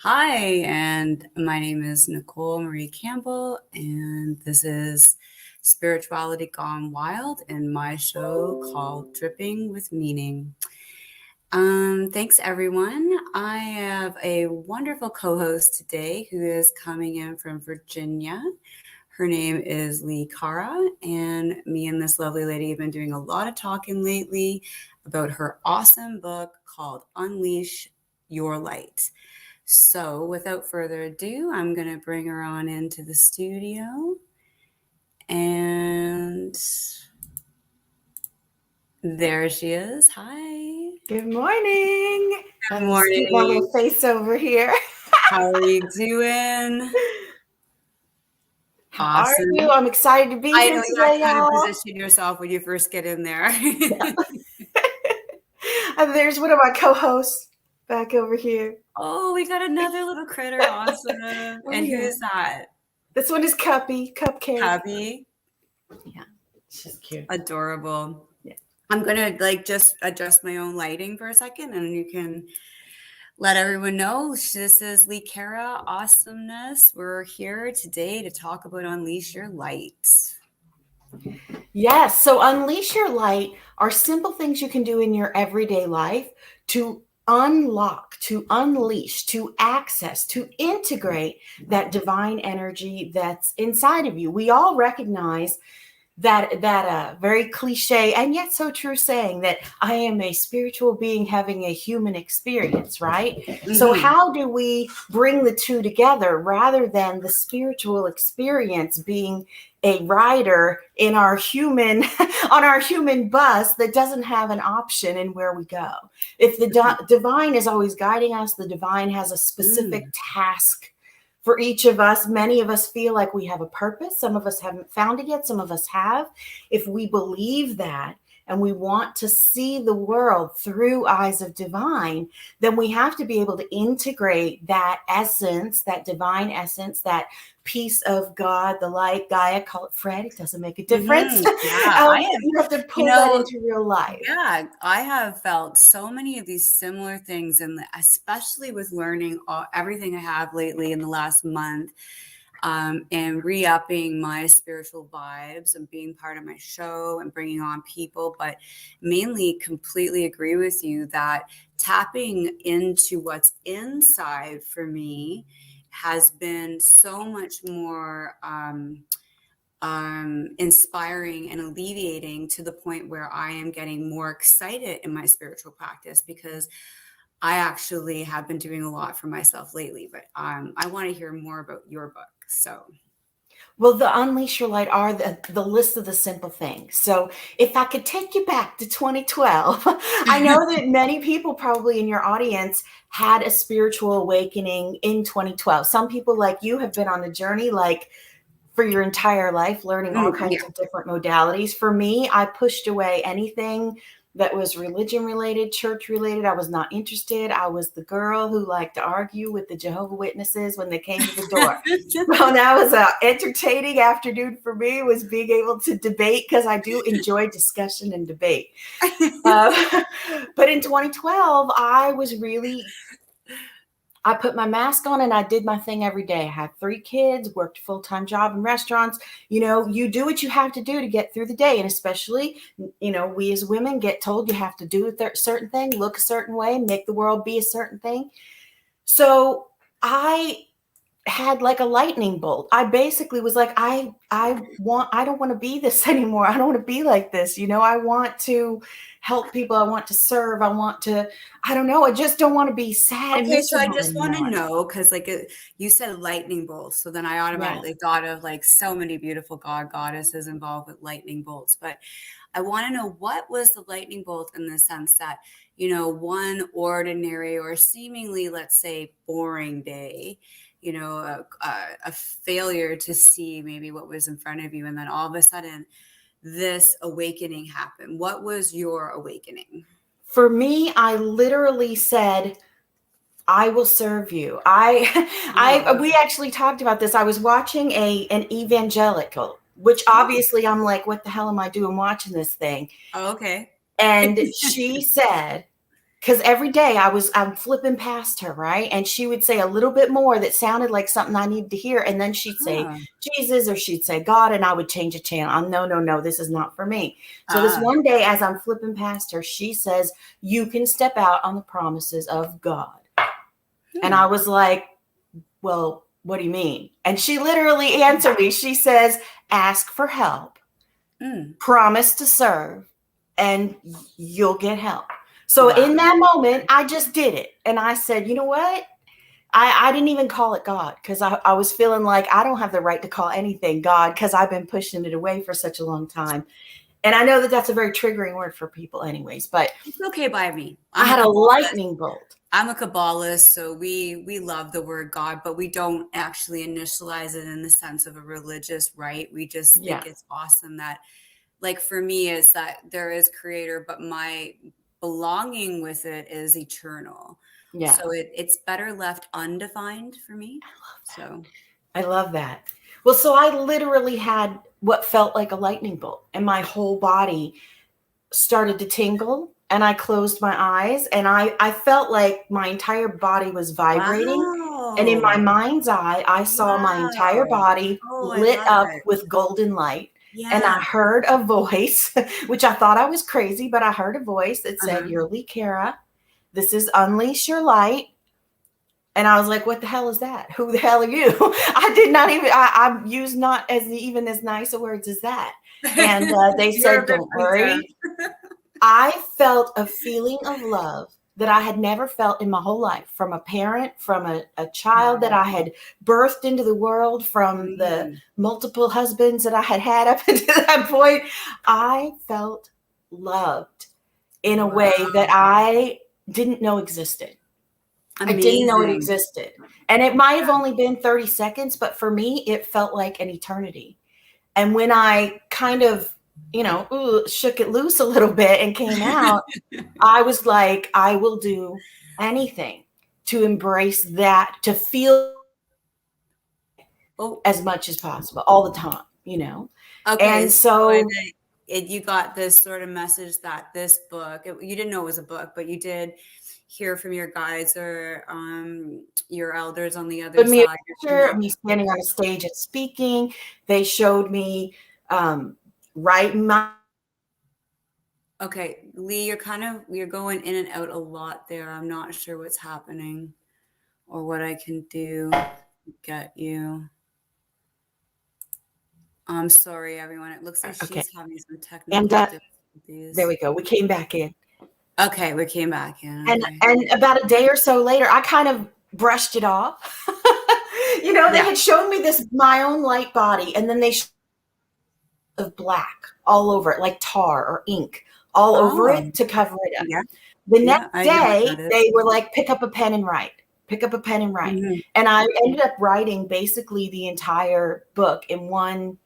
Hi, and my name is Nicole Marie Campbell, and this is Spirituality Gone Wild and my show called Dripping with Meaning. Thanks everyone. I have a wonderful co-host today who is coming in from Virginia. Her name is Li Cara, and me and this lovely lady have been doing a lot of talking lately about her awesome book called Unleash Your Light. So, without further ado, I'm going to bring her on into the studio. And there she is. Hi. Good morning. Good Let's keep my morning. little face over here. How are you doing? How are Awesome. you? I'm excited to be I here know you got today, to kind of y'all. position yourself when you first get in there. And there's one of my co-hosts back over here. Oh, we got another little critter. Awesome. Oh, And who yeah. is that? This one is Cupcake. Cubby. Yeah, she's cute. Adorable. Yeah. I'm going to just adjust my own lighting for a second, and you can let everyone know this is Li Cara Awesomeness. We're here today to talk about Unleash Your Light. Yes. So unleash your light are simple things you can do in your everyday life to unlock, to unleash, to access, to integrate that divine energy that's inside of you. We all recognize that very cliche and yet so true saying that I am a spiritual being having a human experience, right? Mm-hmm. So how do we bring the two together rather than the spiritual experience being a rider in our human on our human bus that doesn't have an option in where we go? If the divine is always guiding us, the divine has a specific task for each of us. Many of us feel like we have a purpose. Some of us haven't found it yet. Some of us have. If we believe that and we want to see the world through eyes of divine, then we have to be able to integrate that essence, that divine essence, that piece of God, the light, Gaia, call it Fred. It doesn't make a difference. Yeah, you have to pull that into real life. Yeah, I have felt so many of these similar things, and especially with learning everything I have lately in the last month. And re-upping my spiritual vibes and being part of my show and bringing on people, but mainly completely agree with you that tapping into what's inside for me has been so much more inspiring and alleviating, to the point where I am getting more excited in my spiritual practice, because I actually have been doing a lot for myself lately. But I want to hear more about your book. So, well, the Unleash Your Light are the list of the simple things. So if I could take you back to 2012, I know that many people probably in your audience had a spiritual awakening in 2012. Some people like you have been on the journey like for your entire life, learning all kinds of different modalities. For me, I pushed away anything that was religion related, church related. I was not interested. I was the girl who liked to argue with the Jehovah's Witnesses when they came to the door. So that was an entertaining afternoon for me, was being able to debate, because I do enjoy discussion and debate. But in 2012, I put my mask on and I did my thing every day. I had 3 kids, worked a full-time job in restaurants. You know, you do what you have to do to get through the day. And especially, you know, we as women get told you have to do a certain thing, look a certain way, make the world be a certain thing. So I had like a lightning bolt. I basically was like, I don't want to be this anymore. I don't want to be like this. You know, I want to help people. I want to serve. I don't know. I just don't want to be sad. Okay, so I just want to know, because you said lightning bolts, so then I automatically thought of like so many beautiful goddesses involved with lightning bolts. But I want to know, what was the lightning bolt in the sense that, you know, one ordinary or seemingly, let's say, boring day, you know, a failure to see maybe what was in front of you, and then all of a sudden this awakening happened. What was your awakening? For me, I literally said, I will serve you. We actually talked about this. I was watching an evangelical, which obviously I'm like, what the hell am I doing watching this thing? Oh, okay. And she said, because every day I'm flipping past her, right? And she would say a little bit more that sounded like something I needed to hear. And then she'd say Huh. Jesus, or she'd say God, and I would change a channel. No, no, no, this is not for me. So this Ah. one day, as I'm flipping past her, she says, you can step out on the promises of God. And I was like, well, what do you mean? And she literally answered me. She says, ask for help, promise to serve, and you'll get help. So Wow. in that moment, I just did it. And I said, you know what? I didn't even call it God, because I was feeling like I don't have the right to call anything God, because I've been pushing it away for such a long time. And I know that that's a very triggering word for people anyways, but It's okay by me. I had a lightning bolt. I'm a Kabbalist, so we love the word God, but we don't actually initialize it in the sense of a religious rite. We just think it's awesome that, like, for me, is that there is creator, but my belonging with it is eternal. Yeah. So it's better left undefined for me. I love that. Well, so I literally had what felt like a lightning bolt, and my whole body started to tingle, and I closed my eyes, and I felt like my entire body was vibrating. Wow. And in my mind's eye, I saw my entire body lit up with golden light. Yeah. And I heard a voice, which I thought I was crazy, but I heard a voice that said, you're Li Cara. This is Unleash Your Light. And I was like, what the hell is that? Who the hell are you? I did not even, I used not as even as nice a words as that. And they said, don't worry. I felt a feeling of love that I had never felt in my whole life, from a parent, from a child that I had birthed into the world, from the multiple husbands that I had had up until that point. I felt loved in a way that I didn't know existed. Amazing. I didn't know it existed. And it might have only been 30 seconds, but for me, it felt like an eternity. And when I kind of, shook it loose a little bit and came out, I was like, I will do anything to embrace that, to feel as much as possible all the time, Okay. And so you got this sort of message that this book, you didn't know it was a book, but you did hear from your guides or your elders on the other side. Me standing on a stage and speaking. They showed me writing my. Okay, Lee, you're going in and out a lot there. I'm not sure what's happening or what I can do to get you. I'm sorry, everyone. It looks like she's having some technical difficulties. There we go. We came back in. Okay, we came back in. Okay. And about a day or so later, I kind of brushed it off. They had shown me my own light body, and then they of black all over it, like tar or ink all over it to cover it up. Yeah. The next day, they were like, pick up a pen and write. Pick up a pen and write. And I ended up writing basically the entire book in one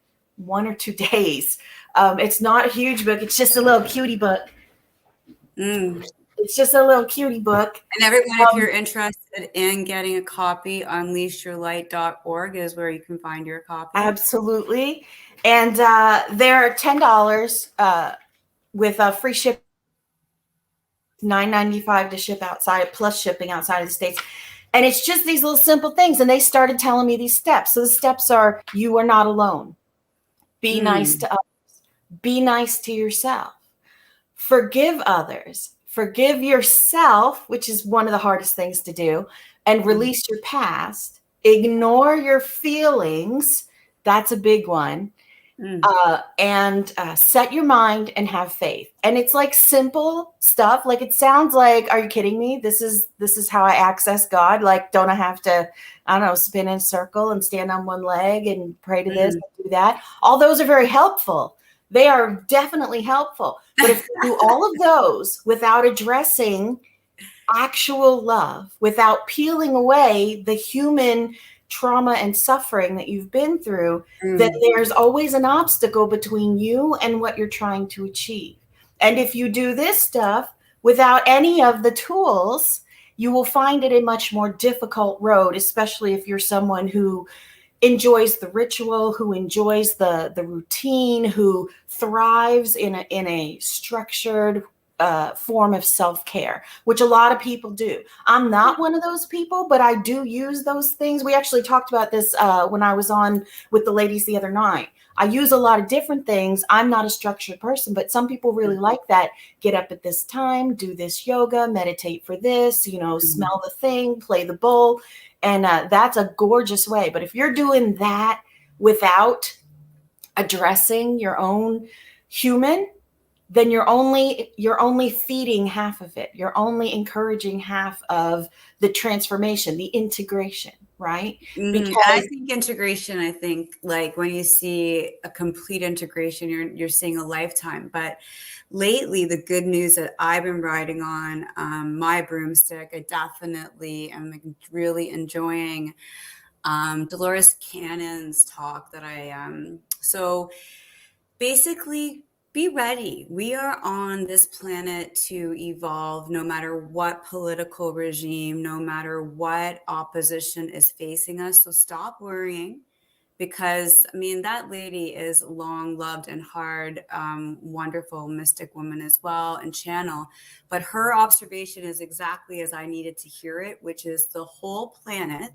or 2 days. It's not a huge book. It's just a little cutie book. It's just a little cutie book. And everyone, if you're interested in getting a copy, unleashyourlight.org is where you can find your copy. Absolutely. And they're $10 with a free ship, $9.95 to ship outside, plus shipping outside of the States. And it's just these little simple things. And they started telling me these steps. So the steps are, you are not alone. Be nice to others. Be nice to yourself. Forgive others. Forgive yourself, which is one of the hardest things to do, and release your past. Ignore your feelings. That's a big one. And set your mind and have faith. And it's like simple stuff. Like, it sounds like, are you kidding me? This is how I access God. Like, don't I have to, I don't know, spin in a circle and stand on one leg and pray to this and do that? All those are very helpful. They are definitely helpful. But if you do all of those without addressing actual love, without peeling away the human trauma and suffering that you've been through, then there's always an obstacle between you and what you're trying to achieve. And if you do this stuff without any of the tools, you will find it a much more difficult road, especially if you're someone who enjoys the ritual, who enjoys the routine, who thrives in a structured form of self-care, which a lot of people do. I'm not one of those people, but I do use those things. We actually talked about this when I was on with the ladies the other night. I use a lot of different things. I'm not a structured person, but some people really like that. Get up at this time, do this yoga, meditate for this, Mhm. smell the thing, play the bowl. And that's a gorgeous way. But if you're doing that without addressing your own human, then you're only feeding half of it. You're only encouraging half of the transformation, the integration, right? And I Because think integration, I think like when you see a complete integration, you're seeing a lifetime. But lately, the good news that I've been riding on my broomstick, I definitely am like really enjoying Dolores Cannon's talk that so basically, be ready. We are on this planet to evolve no matter what political regime, no matter what opposition is facing us. So stop worrying because, I mean, that lady is long loved and hard, wonderful mystic woman as well and channel. But her observation is exactly as I needed to hear it, which is the whole planet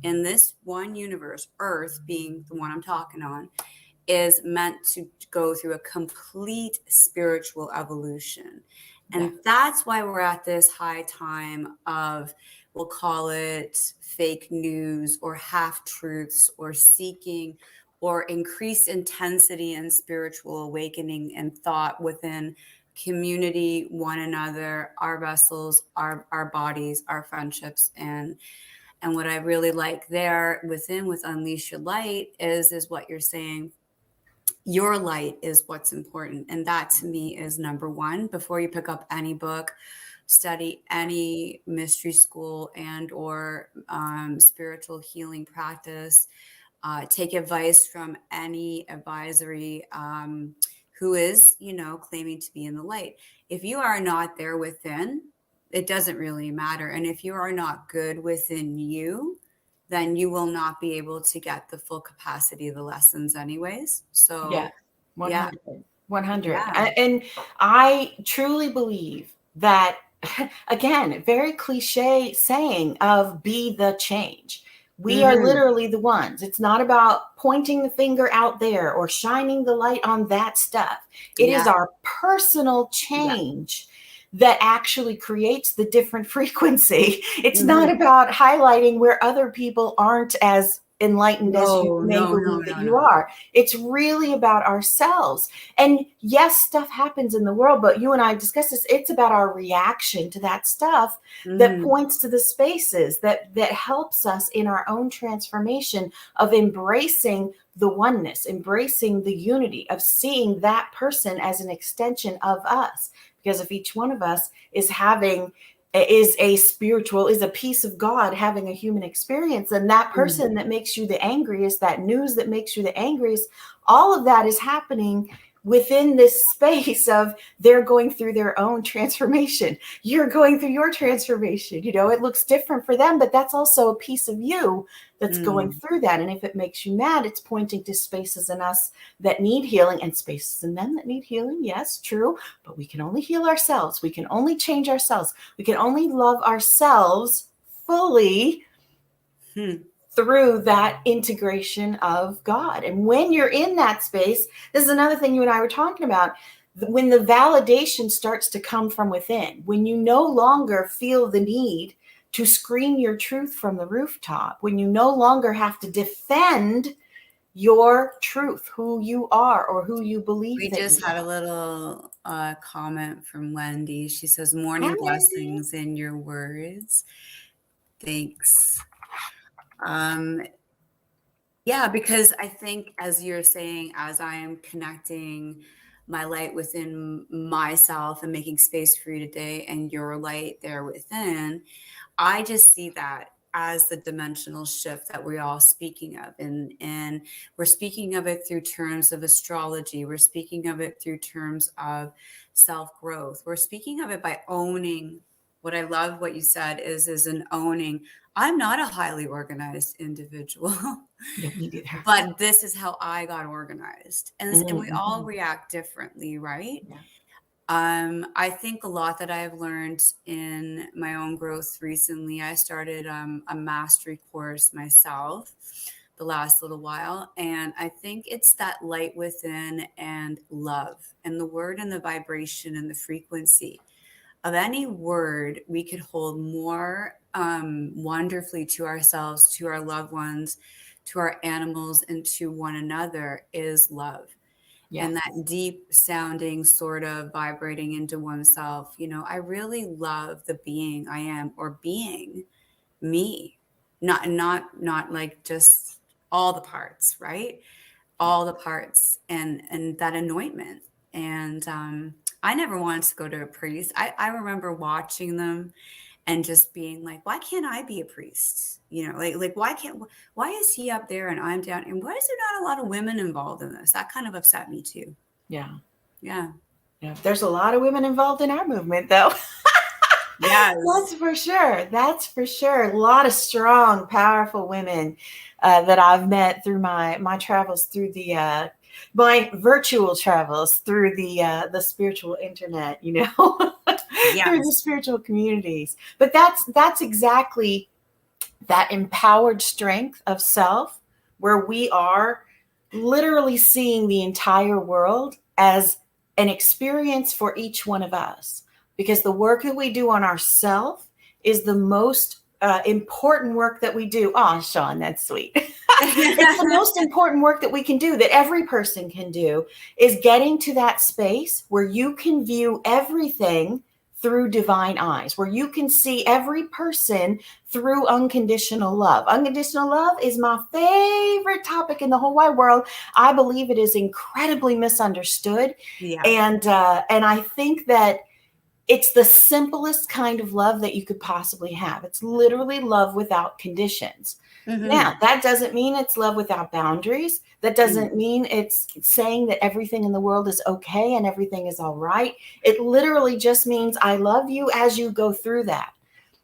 in this one universe, Earth being the one I'm talking on, is meant to go through a complete spiritual evolution. yeah, And that's why we're at this high time of, we'll call it fake news or half truths or seeking or increased intensity in spiritual awakening and thought within community, one another, our vessels, our bodies, our friendships. And what I really like there within with Unleash Your Light is what you're saying, your light is what's important, and that to me is number one. Before you pick up any book, study any mystery school and or spiritual healing practice, take advice from any advisory who is claiming to be in the light. If you are not there within, it doesn't really matter. And if you are not good within you, then you will not be able to get the full capacity of the lessons anyways. yeah, So yeah. 100, 100. Yeah. And I truly believe that, again, very cliche saying of be the change. We are Hmm. literally the ones. It's not about pointing the finger out there or shining the light on that stuff. It is Yeah. our personal Yeah. change that actually creates the different frequency. It's not Hmm. about highlighting where other people aren't as enlightened as you No, may no, no, believe that no, you no. are. It's really about ourselves. And yes, stuff happens in the world, but you and I discussed this. It's about our reaction to that stuff that Hmm. points to the spaces that helps us in our own transformation of embracing the oneness, embracing the unity, of seeing that person as an extension of us. Because if each one of us is a piece of God having a human experience, and that Hmm. person that makes you the angriest, that news that makes you the angriest, all of that is happening within this space of they're going through their own transformation. You're going through your transformation. It looks different for them, but that's also a piece of you that's going Hmm. through that. And if it makes you mad, it's pointing to spaces in us that need healing and spaces in them that need healing. Yes, true. But we can only heal ourselves. We can only change ourselves. We can only love ourselves fully Hmm. through that integration of God. And when you're in that space, this is another thing you and I were talking about. When the validation starts to come from within, when you no longer feel the need to scream your truth from the rooftop, when you no longer have to defend your truth, who you are or who you believe We that just you had a are. little comment from Wendy. She says, Hi, "Morning Wendy. blessings in your words." Thanks. Um, yeah, because I think, as you're saying, as I am connecting my light within myself and making space for you today and your light there within, I just see that as the dimensional shift that we're all speaking of. And we're speaking of it through terms of astrology. We're speaking of it through terms of self-growth. We're speaking of it by owning. What I love what you said is an owning. I'm not a highly organized individual. Yeah, me neither. But this is how I got organized. And we all Mm-hmm. react differently, right? Yeah. I think a lot that I've learned in my own growth recently. I started a mastery course myself the last little while, and I think it's that light within and love, and the word and the vibration and the frequency of any word we could hold more wonderfully to ourselves, to our loved ones, to our animals, and to one another is love. And Yes. that deep sounding sort of vibrating into oneself. I really love the being I am, or being me, not like just all the parts, right? All the parts, and that anointment. And I never wanted to go to a priest. I remember watching them and just being like, why can't I be a priest? Like why is he up there and I'm down? And why is there not a lot of women involved in this? That kind of upset me too. Yeah. Yeah. Yeah. There's a lot of women involved in our movement, though. That's Yes. for sure. That's for sure. A lot of strong, powerful women that I've met through my travels through the my virtual travels through the spiritual internet. Through the Yes. spiritual communities. But that's exactly that empowered strength of self, where we are literally seeing the entire world as an experience for each one of us. Because the work that we do on ourself is the most important work that we do. Oh, Sean, that's sweet. It's the most important work that we can do, that every person can do, is getting to that space where you can view everything through divine eyes, where you can see every person through unconditional love. Unconditional love is my favorite topic in the whole wide world. I believe it is incredibly misunderstood. Yeah. And I think that it's the simplest kind of love that you could possibly have. It's literally love without conditions. Now, Hmm. that doesn't mean it's love without boundaries. That doesn't mean it's saying that everything in the world is okay and everything is all right. It literally just means I love you as you go through that.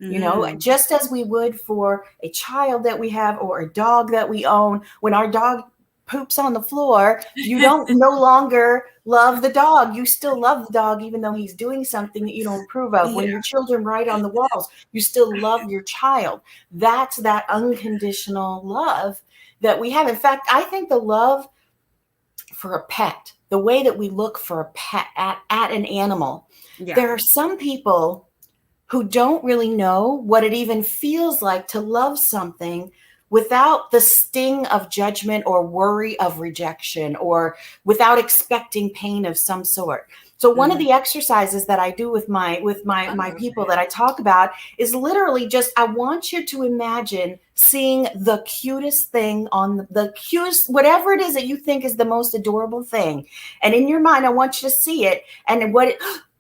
Hmm. Just as we would for a child that we have or a dog that we own. When our dog poops on the floor, you don't no longer love the dog. You still love the dog, even though he's doing something that you don't approve of. When Yeah. your children write on the walls, you still love your child. That's that unconditional love that we have. In fact, I think the love for a pet, the way that we look for a pet at an animal, Yeah. there are some people who don't really know what it even feels like to love something without the sting of judgment or worry of rejection, or without expecting pain of some sort. So one of Hmm. the exercises that I do with my Oh, people that I talk about is literally just, I want you to imagine seeing the cutest thing on the cutest, whatever it is that you think is the most adorable thing, and in your mind I want you to see it, and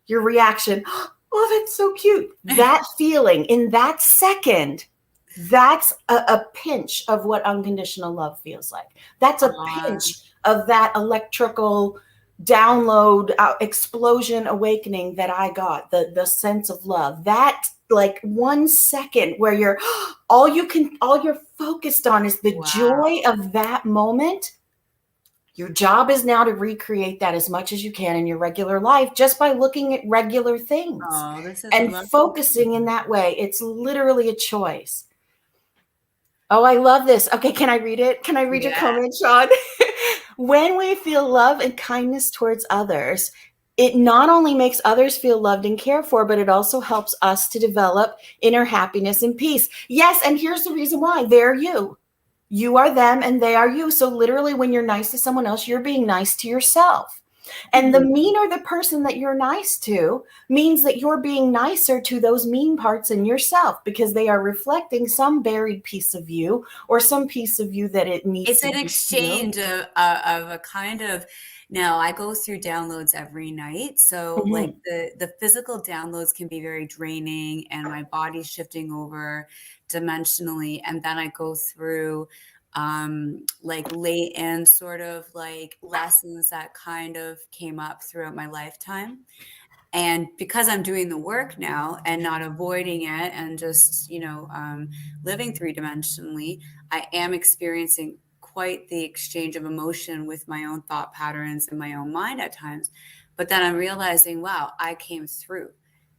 your reaction, oh, that's so cute. That feeling in that second, that's a pinch of what unconditional love feels like. That's a uh, pinch of that electrical download, explosion awakening that I got, the sense of love. That, like, 1 second where all you're focused on is the joy wow. of that moment. Your job is now to recreate that as much as you can in your regular life, just by looking at regular things Oh, this is and lovely. focusing in that way. It's literally a choice. Oh, I love this. Okay, can I read it? Can I read your Yeah. comment, Sean? When we feel love and kindness towards others, it not only makes others feel loved and cared for, but it also helps us to develop inner happiness and peace. Yes, and here's the reason why. They're you. You are them and they are you. So literally, when you're nice to someone else, you're being nice to yourself. And the Mhm. meaner the person that you're nice to means that you're being nicer to those mean parts in yourself, because they are reflecting some buried piece of you, or some piece of you that it needs It's to an be healed. exchange of a kind of. Now I go through downloads every night. So like Mhm. the physical downloads can be very draining, and my body's shifting over dimensionally. And then I go through like latent sort of like lessons that kind of came up throughout my lifetime. And because I'm doing the work now and not avoiding it, and just living three-dimensionally, I am experiencing quite the exchange of emotion with my own thought patterns and my own mind at times. But then I'm realizing, wow, I came through.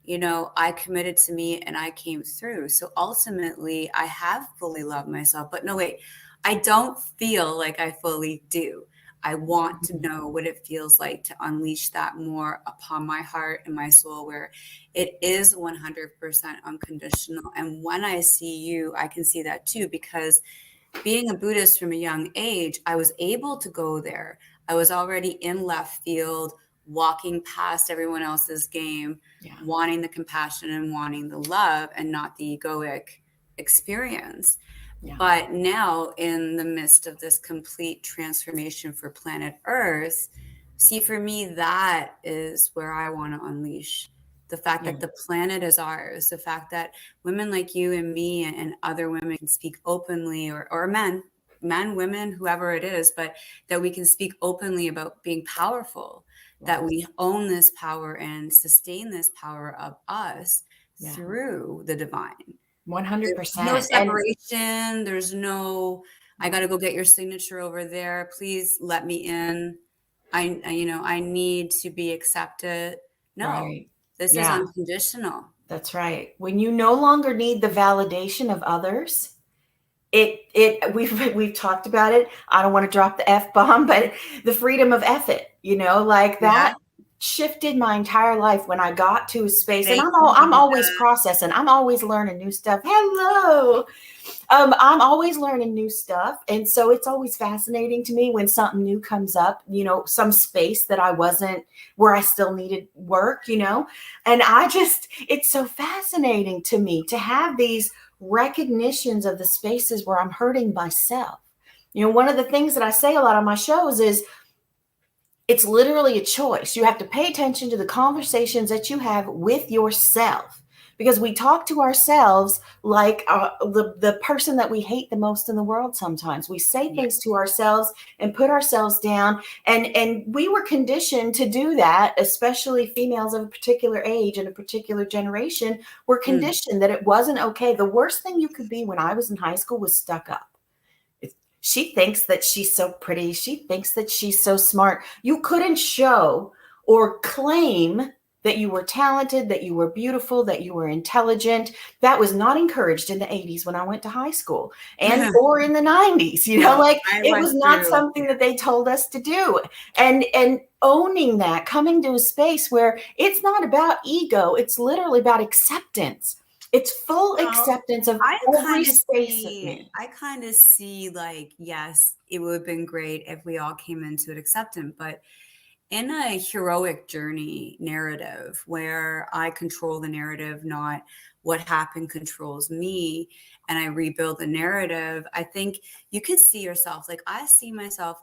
I committed to me and I came through. So ultimately, I have fully loved myself. But no, wait, I don't feel like I fully do. I want to Mhm. know what it feels like to unleash that more upon my heart and my soul, where it is 100% unconditional. And when I see you, I can see that too, because being a Buddhist from a young age, I was able to go there. I was already in left field, walking past everyone else's game, Yeah. wanting the compassion and wanting the love and not the egoic experience. Yeah. But now, in the midst of this complete transformation for planet Earth, see, for me, that is where I want to unleash the fact Yeah. that the planet is ours, the fact that women like you and me and other women can speak openly, or men, women, whoever it is, but that we can speak openly about being powerful, that Yes. we own this power and sustain this power of us Yeah. through the divine. There's no 100%. And separation. There's no, I got no, to go get your signature over there. Please let me in. I need to be accepted. No, right. this is Yeah, unconditional. that's right. When you no longer need the validation of others, it we've talked about it. I don't want to drop the F bomb, but the freedom of effort, like Yeah. that shifted my entire life when I got to a space. And Thank I'm you, always Lisa. processing. I'm always learning new stuff. Hello. I'm always learning new stuff. And so it's always fascinating to me when something new comes up, some space that I wasn't, where I still needed work, and it's so fascinating to me to have these recognitions of the spaces where I'm hurting myself. One of the things that I say a lot on my shows is it's literally a choice. You have to pay attention to the conversations that you have with yourself, because we talk to ourselves like the person that we hate the most in the world. Sometimes we say Yeah. things to ourselves and put ourselves down, and we were conditioned to do that, especially females of a particular age and a particular generation were Mm. conditioned that it wasn't okay. The worst thing you could be when I was in high school was stuck up. She thinks that she's so pretty. She thinks that she's so smart. You couldn't show or claim that you were talented, that you were beautiful, that you were intelligent. That was not encouraged in the 80s when I went to high school, and or in the 90s. No, Like I it went was not through. something that they told us to do. And owning that, coming to a space where it's not about ego, it's literally about acceptance. It's full Well, acceptance of I every kind of space of see, me. I kind of see like, yes, it would have been great if we all came into it acceptant, but in a heroic journey narrative where I control the narrative, not what happened controls me, and I rebuild the narrative, I think you can see yourself. Like I see myself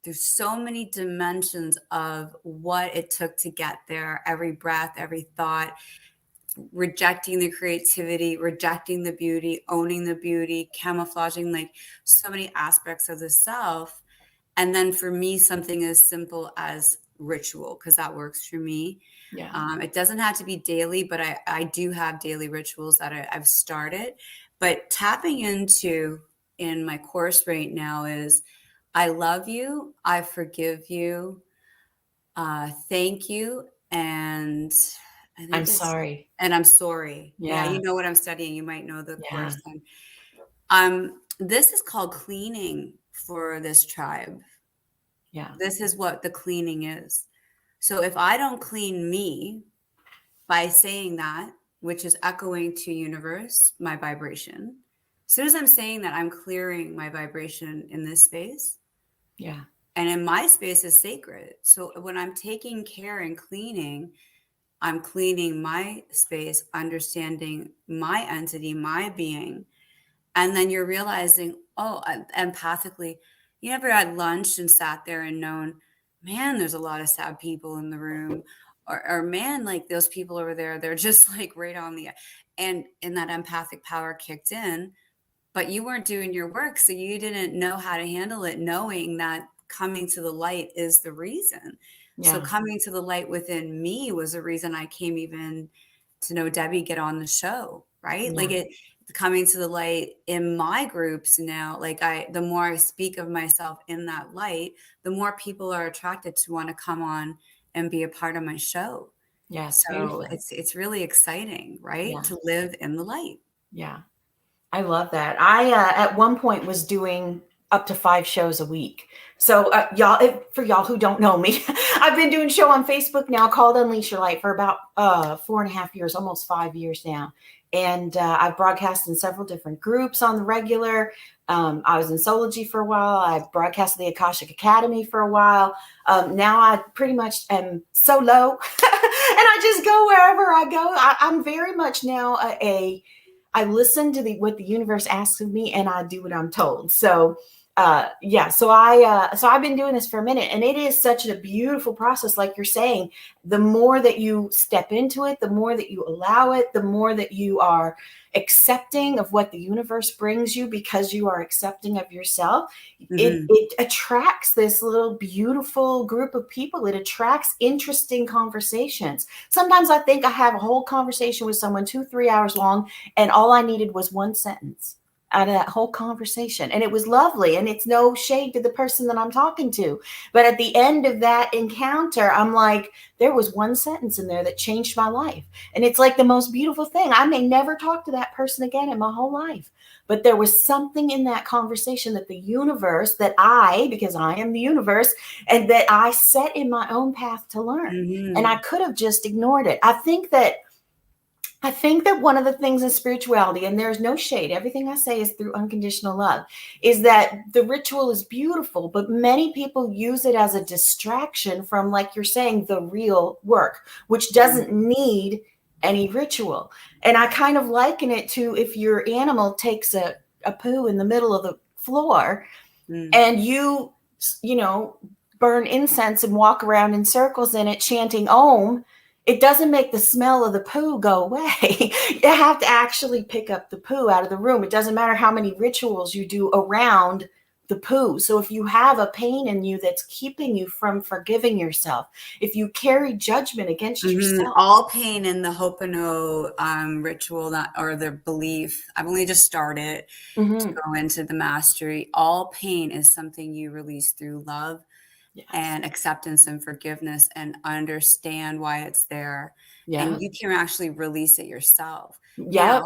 through so many dimensions of what it took to get there, every breath, every thought, rejecting the creativity, rejecting the beauty, owning the beauty, camouflaging like so many aspects of the self. And then for me, something as simple as ritual, because that works for me. Yeah. It doesn't have to be daily, but I do have daily rituals that I've started. But tapping into in my course right now is I love you, I forgive you, thank you, and I I'm think it's, sorry. and I'm sorry. Yeah, Yeah. you know what I'm studying. You might know the Yeah. course. And this is called cleaning for this tribe. Yeah. This is what the cleaning is. So if I don't clean me by saying that, which is echoing to universe, my vibration, as soon as I'm saying that, I'm clearing my vibration in this space. Yeah. And in my space is sacred. So when I'm taking care and cleaning, I'm cleaning my space, understanding my entity, my being. And then you're realizing, oh, empathically, you never had lunch and sat there and known, man, there's a lot of sad people in the room. Or man, like those people over there, they're just like right on the, and that empathic power kicked in, but you weren't doing your work. So you didn't know how to handle it, knowing that coming to the light is the reason. So Yeah. coming to the light within me was the reason I came even to know Debbie, get on the show, right? Like Yeah. it coming to the light in my groups now, like the more I speak of myself in that light, the more people are attracted to want to come on and be a part of my show. Yeah, it's So beautiful. it's really exciting, right? Yeah. To live in the light. Yeah. I love that. I at one point was doing up to 5 shows a week. So y'all, for y'all who don't know me, I've been doing a show on Facebook now called Unleash Your Light for about 4.5 years, almost 5 years now. And I've broadcast in several different groups on the regular. I was in Sology for a while. I broadcast the Akashic Academy for a while. Now I pretty much am solo, and I just go wherever I go. I'm very much now I listen to what the universe asks of me, and I do what I'm told. So yeah, so I've been doing this for a minute, and it is such a beautiful process. Like you're saying, the more that you step into it, the more that you allow it, the more that you are accepting of what the universe brings you, because you are accepting of yourself. It attracts this little beautiful group of people. It attracts interesting conversations. Sometimes I think I have a whole conversation with someone 2-3 hours long, and all I needed was one sentence out of that whole conversation. And it was lovely. And it's no shade to the person that I'm talking to. But at the end of that encounter, I'm like, there was one sentence in there that changed my life. And it's like the most beautiful thing. I may never talk to that person again in my whole life. But there was something in that conversation that the universe, because I am the universe, and that I set in my own path to learn. And I could have just ignored it. I think that one of the things in spirituality, and there's no shade, everything I say is through unconditional love, is that the ritual is beautiful, but many people use it as a distraction from, like you're saying, the real work, which doesn't need any ritual. And I kind of liken it to if your animal takes a poo in the middle of the floor and you burn incense and walk around in circles in it chanting Om. It doesn't make the smell of the poo go away. You have to actually pick up the poo out of the room. It doesn't matter how many rituals you do around the poo. So if you have a pain in you that's keeping you from forgiving yourself, if you carry judgment against yourself. All pain in the Ho'oponopono ritual, or the belief, I've only just started to go into the mastery. All pain is something you release through love. Yes. And acceptance and forgiveness, and understand why it's there. Yeah. And you can actually release it yourself. Yeah.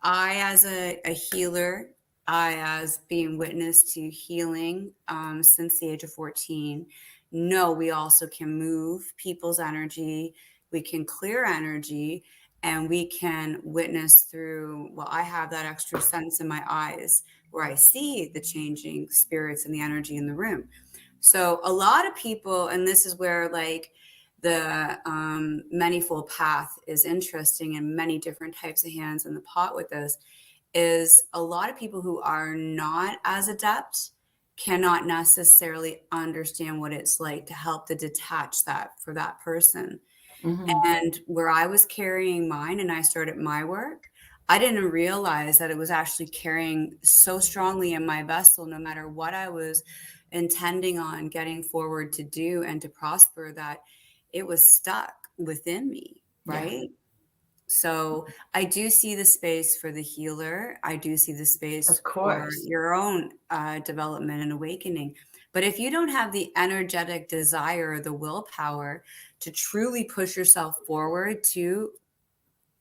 I, as a healer, I, as being witness to healing since the age of 14, know we also can move people's energy. We can clear energy, and we can witness through, I have that extra sense in my eyes where I see the changing spirits and the energy in the room. So a lot of people, and this is where like the manifold path is interesting, and many different types of hands in the pot with this, is a lot of people who are not as adept cannot necessarily understand what it's like to help to detach that for that person. And where I was carrying mine and I started my work, I didn't realize that it was actually carrying so strongly in my vessel, no matter what I was intending on getting forward to do and to prosper, that it was stuck within me, right? Yeah. So I do see the space for the healer. I do see the space for your own development and awakening. But if you don't have the energetic desire or the willpower to truly push yourself forward to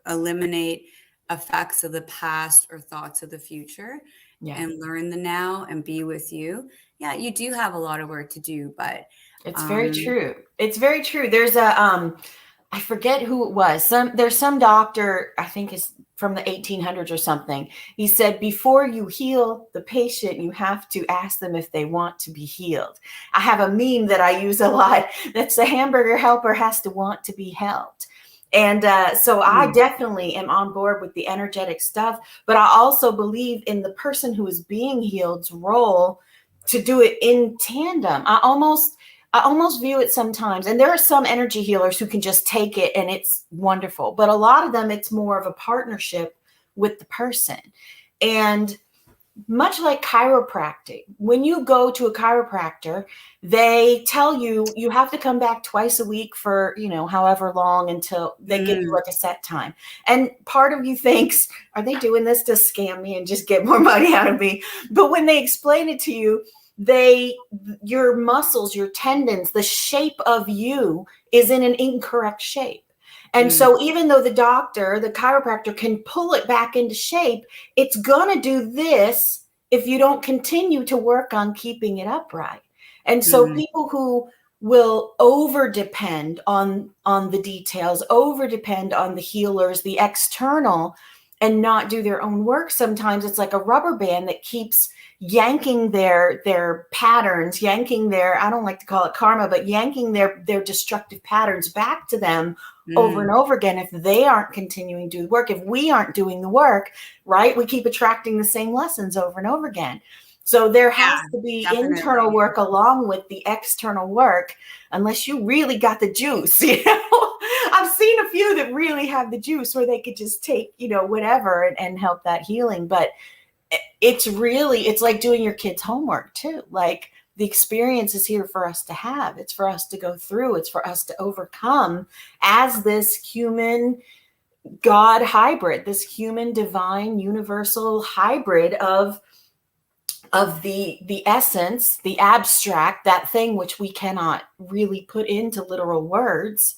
eliminate effects of the past or thoughts of the future, and learn the now and be with you, you do have a lot of work to do. But it's very true. It's very true. There's a I forget who it was. There's some doctor, I think is from the 1800s or something. He said, before you heal the patient, you have to ask them if they want to be healed. I have a meme that I use a lot. That's the hamburger helper has to want to be helped. And so I definitely am on board with the energetic stuff, but I also believe in the person who is being healed's role to do it in tandem. I almost view it sometimes, and there are some energy healers who can just take it and it's wonderful, but a lot of them, it's more of a partnership with the person. And much like chiropractic, when you go to a chiropractor, they tell you you have to come back twice a week for, however long, until they give you like a set time. And part of you thinks, are they doing this to scam me and just get more money out of me? But when they explain it to you, your muscles, your tendons, the shape of you is in an incorrect shape. And Mm, so even though the doctor, the chiropractor can pull it back into shape, it's going to do this if you don't continue to work on keeping it upright. And so mm, people who will over depend on the details, over depend on the healers, the external, and not do their own work, sometimes it's like a rubber band that keeps yanking their patterns, yanking their, I don't like to call it karma, but yanking their destructive patterns back to them over and mm. over again. If they aren't continuing to do the work, if we aren't doing the work, right, we keep attracting the same lessons over and over again. So there has Yeah, to be internal definitely. work along with the external work, unless you really got the juice. I've seen a few that really have the juice where they could just take, whatever and help that healing. But it's like doing your kids' homework too. Like, the experience is here for us to have. It's for us to go through. It's for us to overcome as this human God hybrid, this human divine universal hybrid of the essence, the abstract, that thing which we cannot really put into literal words,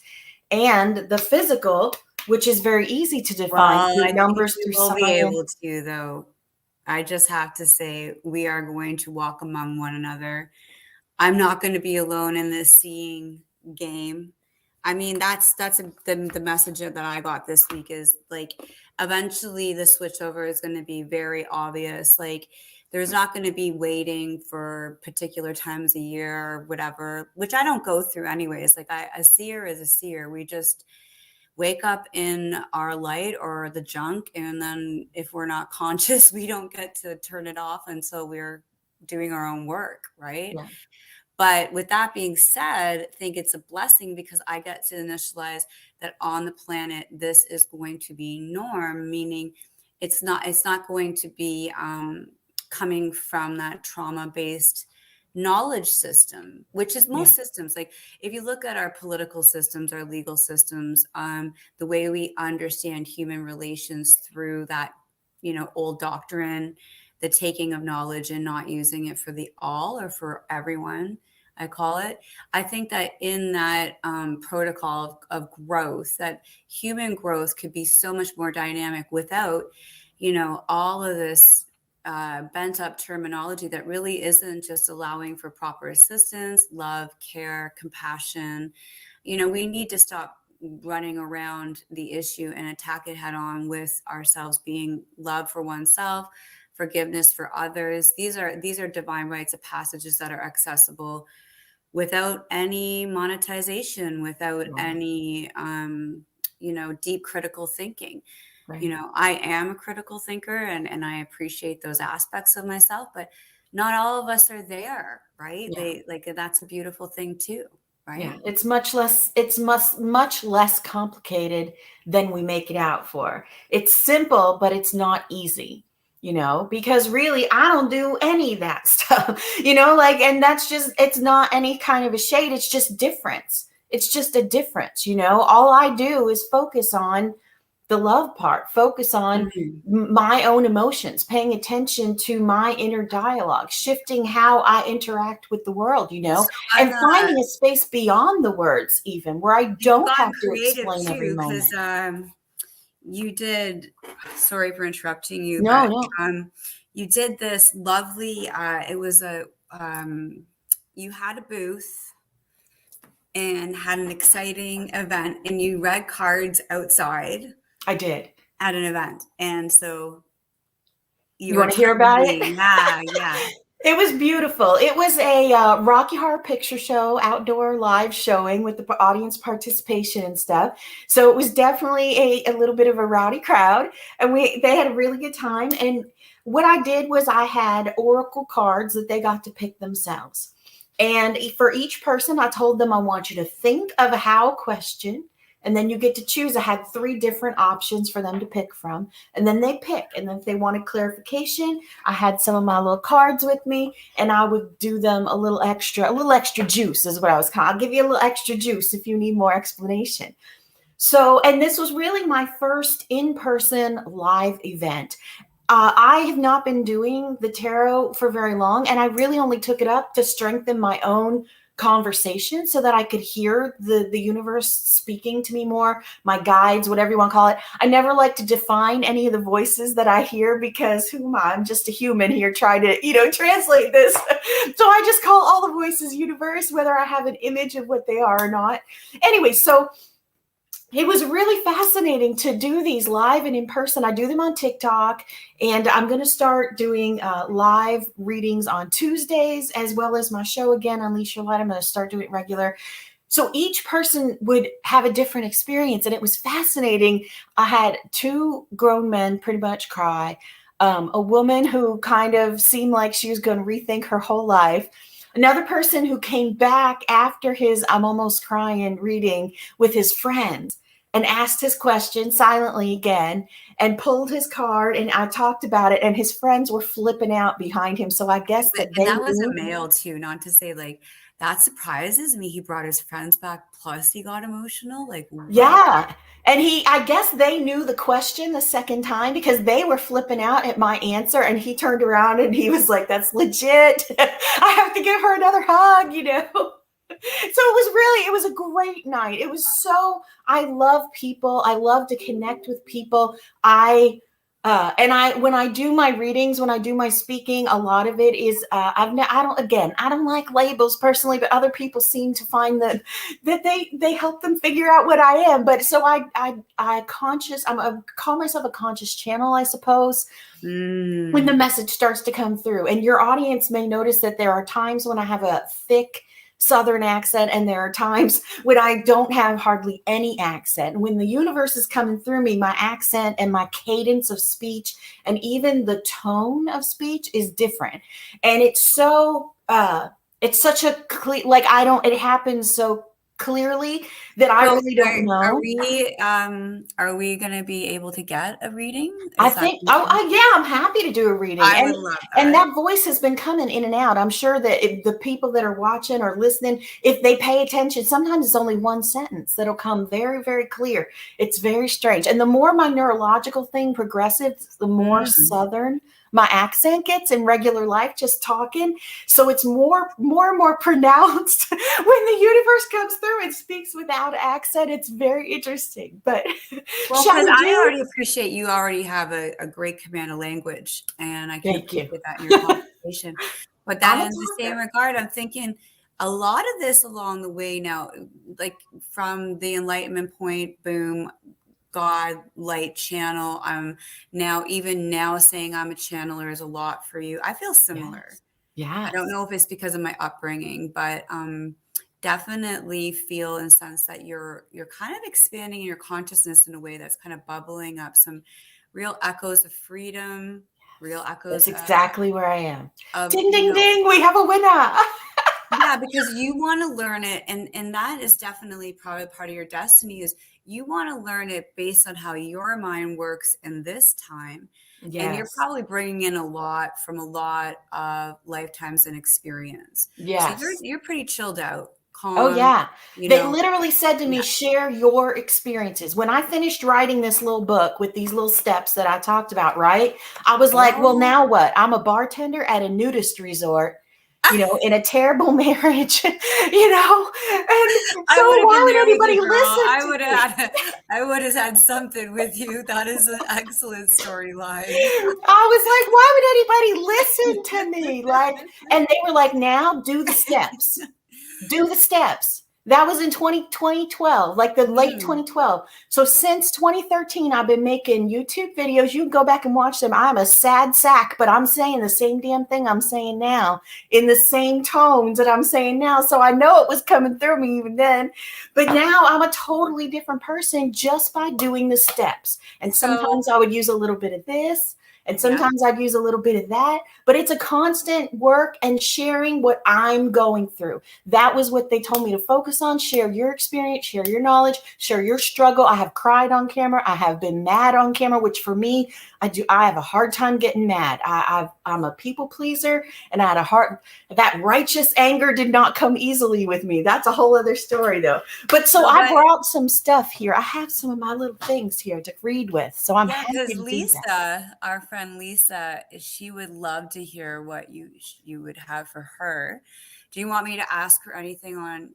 and the physical, which is very easy to define Well, through I think numbers, we through will be science. able to, though. I just have to say, we are going to walk among one another. I'm not going to be alone in this seeing game. I mean, the message that I got this week is like, eventually the switchover is going to be very obvious. Like, there's not going to be waiting for particular times a year or whatever, which I don't go through anyways. Like, a seer is a seer. We just wake up in our light or the junk, and then if we're not conscious, we don't get to turn it off until we're doing our own work, right? Yeah, But with that being said, I think it's a blessing because I get to initialize that on the planet this is going to be norm, meaning it's not going to be coming from that trauma based knowledge system, which is yeah, most systems. Like, if you look at our political systems, our legal systems, the way we understand human relations through that, old doctrine, the taking of knowledge and not using it for the all or for everyone, I call it. I think that in that protocol of growth, that human growth could be so much more dynamic without, all of this bent up terminology that really isn't just allowing for proper assistance, love, care, compassion. We need to stop running around the issue and attack it head on with ourselves being love for oneself, forgiveness for others. These are divine rites of passages that are accessible without any monetization, without right, any deep critical thinking. right. I am a critical thinker, and I appreciate those aspects of myself, but not all of us are there, right? Yeah. They like that's a beautiful thing too, Yeah, right? it's much less complicated than we make it out for. It's simple, but it's not easy, because really I don't do any of that stuff, like, and that's just, it's not any kind of a shade. It's just difference. It's just a difference, all I do is focus on the love part, focus on Mhm. my own emotions, paying attention to my inner dialogue, shifting how I interact with the world, So and finding a space beyond the words, even where I you've don't gotten have to creative explain every too, because moment. you did. Sorry for interrupting you, No, but no, you did this lovely. It was you had a booth and had an exciting event, and you read cards outside I did. at an event, and so you You were want to hear telling about it? me, yeah, yeah. It was beautiful. It was a Rocky Horror Picture Show outdoor live showing with the audience participation and stuff. So it was definitely a little bit of a rowdy crowd, and they had a really good time. And what I did was I had oracle cards that they got to pick themselves. And for each person, I told them, I want you to think of a how question, and then you get to choose. I had 3 different options for them to pick from, and then they pick. And then if they wanted clarification, I had some of my little cards with me, and I would do them a little extra juice is what I was calling. I'll give you a little extra juice if you need more explanation. So, and this was really my first in-person live event. I have not been doing the tarot for very long, and I really only took it up to strengthen my own conversation so that I could hear the universe speaking to me more, my guides, whatever you want to call it. I never like to define any of the voices that I hear because who am I? I'm just a human here trying to, translate this. So I just call all the voices universe, whether I have an image of what they are or not. Anyway, so it was really fascinating to do these live and in person. I do them on TikTok, and I'm going to start doing live readings on Tuesdays, as well as my show again on Li Cara. I'm going to start doing it regular. So each person would have a different experience, and it was fascinating. I had two grown men pretty much cry, a woman who kind of seemed like she was going to rethink her whole life, another person who came back after his I'm almost crying reading with his friends and asked his question silently again and pulled his card, and I talked about it, and his friends were flipping out behind him. So I guess that And they that was a knew. male too, not to say like that surprises me. He brought his friends back, plus he got emotional. Like, what? Yeah. And I guess they knew the question the second time because they were flipping out at my answer. And he turned around and he was like, that's legit. I have to give her another hug. So it was a great night. It was I love people. I love to connect with people. When I do my readings, when I do my speaking, a lot of it is, I don't like labels personally, but other people seem to find that they help them figure out what I am. But so I call myself a conscious channel, I suppose. When the message starts to come through, and your audience may notice that there are times when I have a thick Southern accent, and there are times when I don't have hardly any accent. When the universe is coming through me, my accent and my cadence of speech and even the tone of speech is different. And it's such a clear, like it happens so clearly that I really don't know. Are we gonna be able to get a reading? I Is that think, yeah, I'm happy to do a reading. I would love And that. that voice has been coming in and out. I'm sure that if the people that are watching or listening, if they pay attention, sometimes it's only one sentence that'll come very, very clear. It's very strange. And the more my neurological thing progresses, the more Southern my accent gets in regular life, just talking. So it's more and more pronounced when the universe comes through and speaks without accent. It's very interesting. But Well, shall because we I do? already appreciate you already have a great command of language, and I can Thank you. appreciate that in your conversation. But I'm then a in the same talker. regard, I'm thinking a lot of this along the way now, like from the enlightenment point, boom, God, light channel. I'm now saying I'm a channeler is a lot for you. I feel similar. Yes. I don't Yes. know if it's because of my upbringing, but definitely feel in the sense that you're kind of expanding your consciousness in a way that's kind of bubbling up some real echoes of freedom, real That's echoes exactly where I am. of Ding, ding, ding. We have a winner. yeah, because you want to learn it, and that is definitely probably part of your destiny is you want to learn it based on how your mind works in this time. And you're Yes. probably bringing in a lot from a lot of lifetimes and experience. So Yes. you're pretty chilled out, Oh, calm, yeah. you They know. literally said to me, Yeah. share your experiences. When I finished writing this little book with these little steps that I talked about, right? I was like, well, Oh, now what? I'm a bartender at a nudist resort, in a terrible marriage, and I so would have why been would there with you, anybody girl. listen to me? I would have had something with you. That is an excellent storyline. I was like, why would anybody listen to me? And they were like, now do the steps. Do the steps. That was in 2012, like the late Mm. 2012. So since 2013, I've been making YouTube videos. You can go back and watch them. I'm a sad sack, but I'm saying the same damn thing I'm saying now in the same tones that I'm saying now. So I know it was coming through me even then. But now I'm a totally different person just by doing the steps. And So, sometimes I would use a little bit of this. And yeah. sometimes I'd use a little bit of that, but it's a constant work and sharing what I'm going through. That was what they told me to focus focus on. Share your experience, share your knowledge, share your struggle. I have cried on camera. I have been mad on camera, which for me, I have a hard time getting mad. I'm a people pleaser, and I had a hard, that righteous anger did not come easily with me. That's a whole other story though. But so I brought some stuff here. I have some of my little things here to read with. So I'm happy because to do that. Lisa, our friend Lisa, she would love to hear what you would have for her. Do you want me to ask her anything on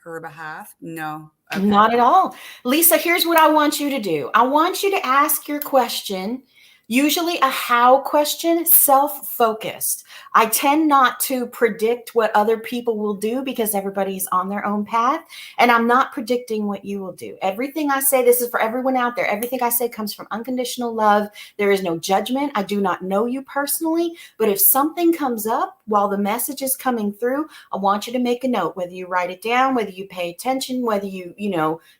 her behalf? No. Okay. Not at all. Lisa, here's what I want you to do. I want you to ask your question, usually a how question, self-focused. I tend not to predict what other people will do because everybody's on their own path, and I'm not predicting what you will do. Everything I say, this is for everyone out there, everything I say comes from unconditional love. There is no judgment. I do not know you personally, but if something comes up while the message is coming through, I want you to make a note, whether you write it down, whether you pay attention, whether you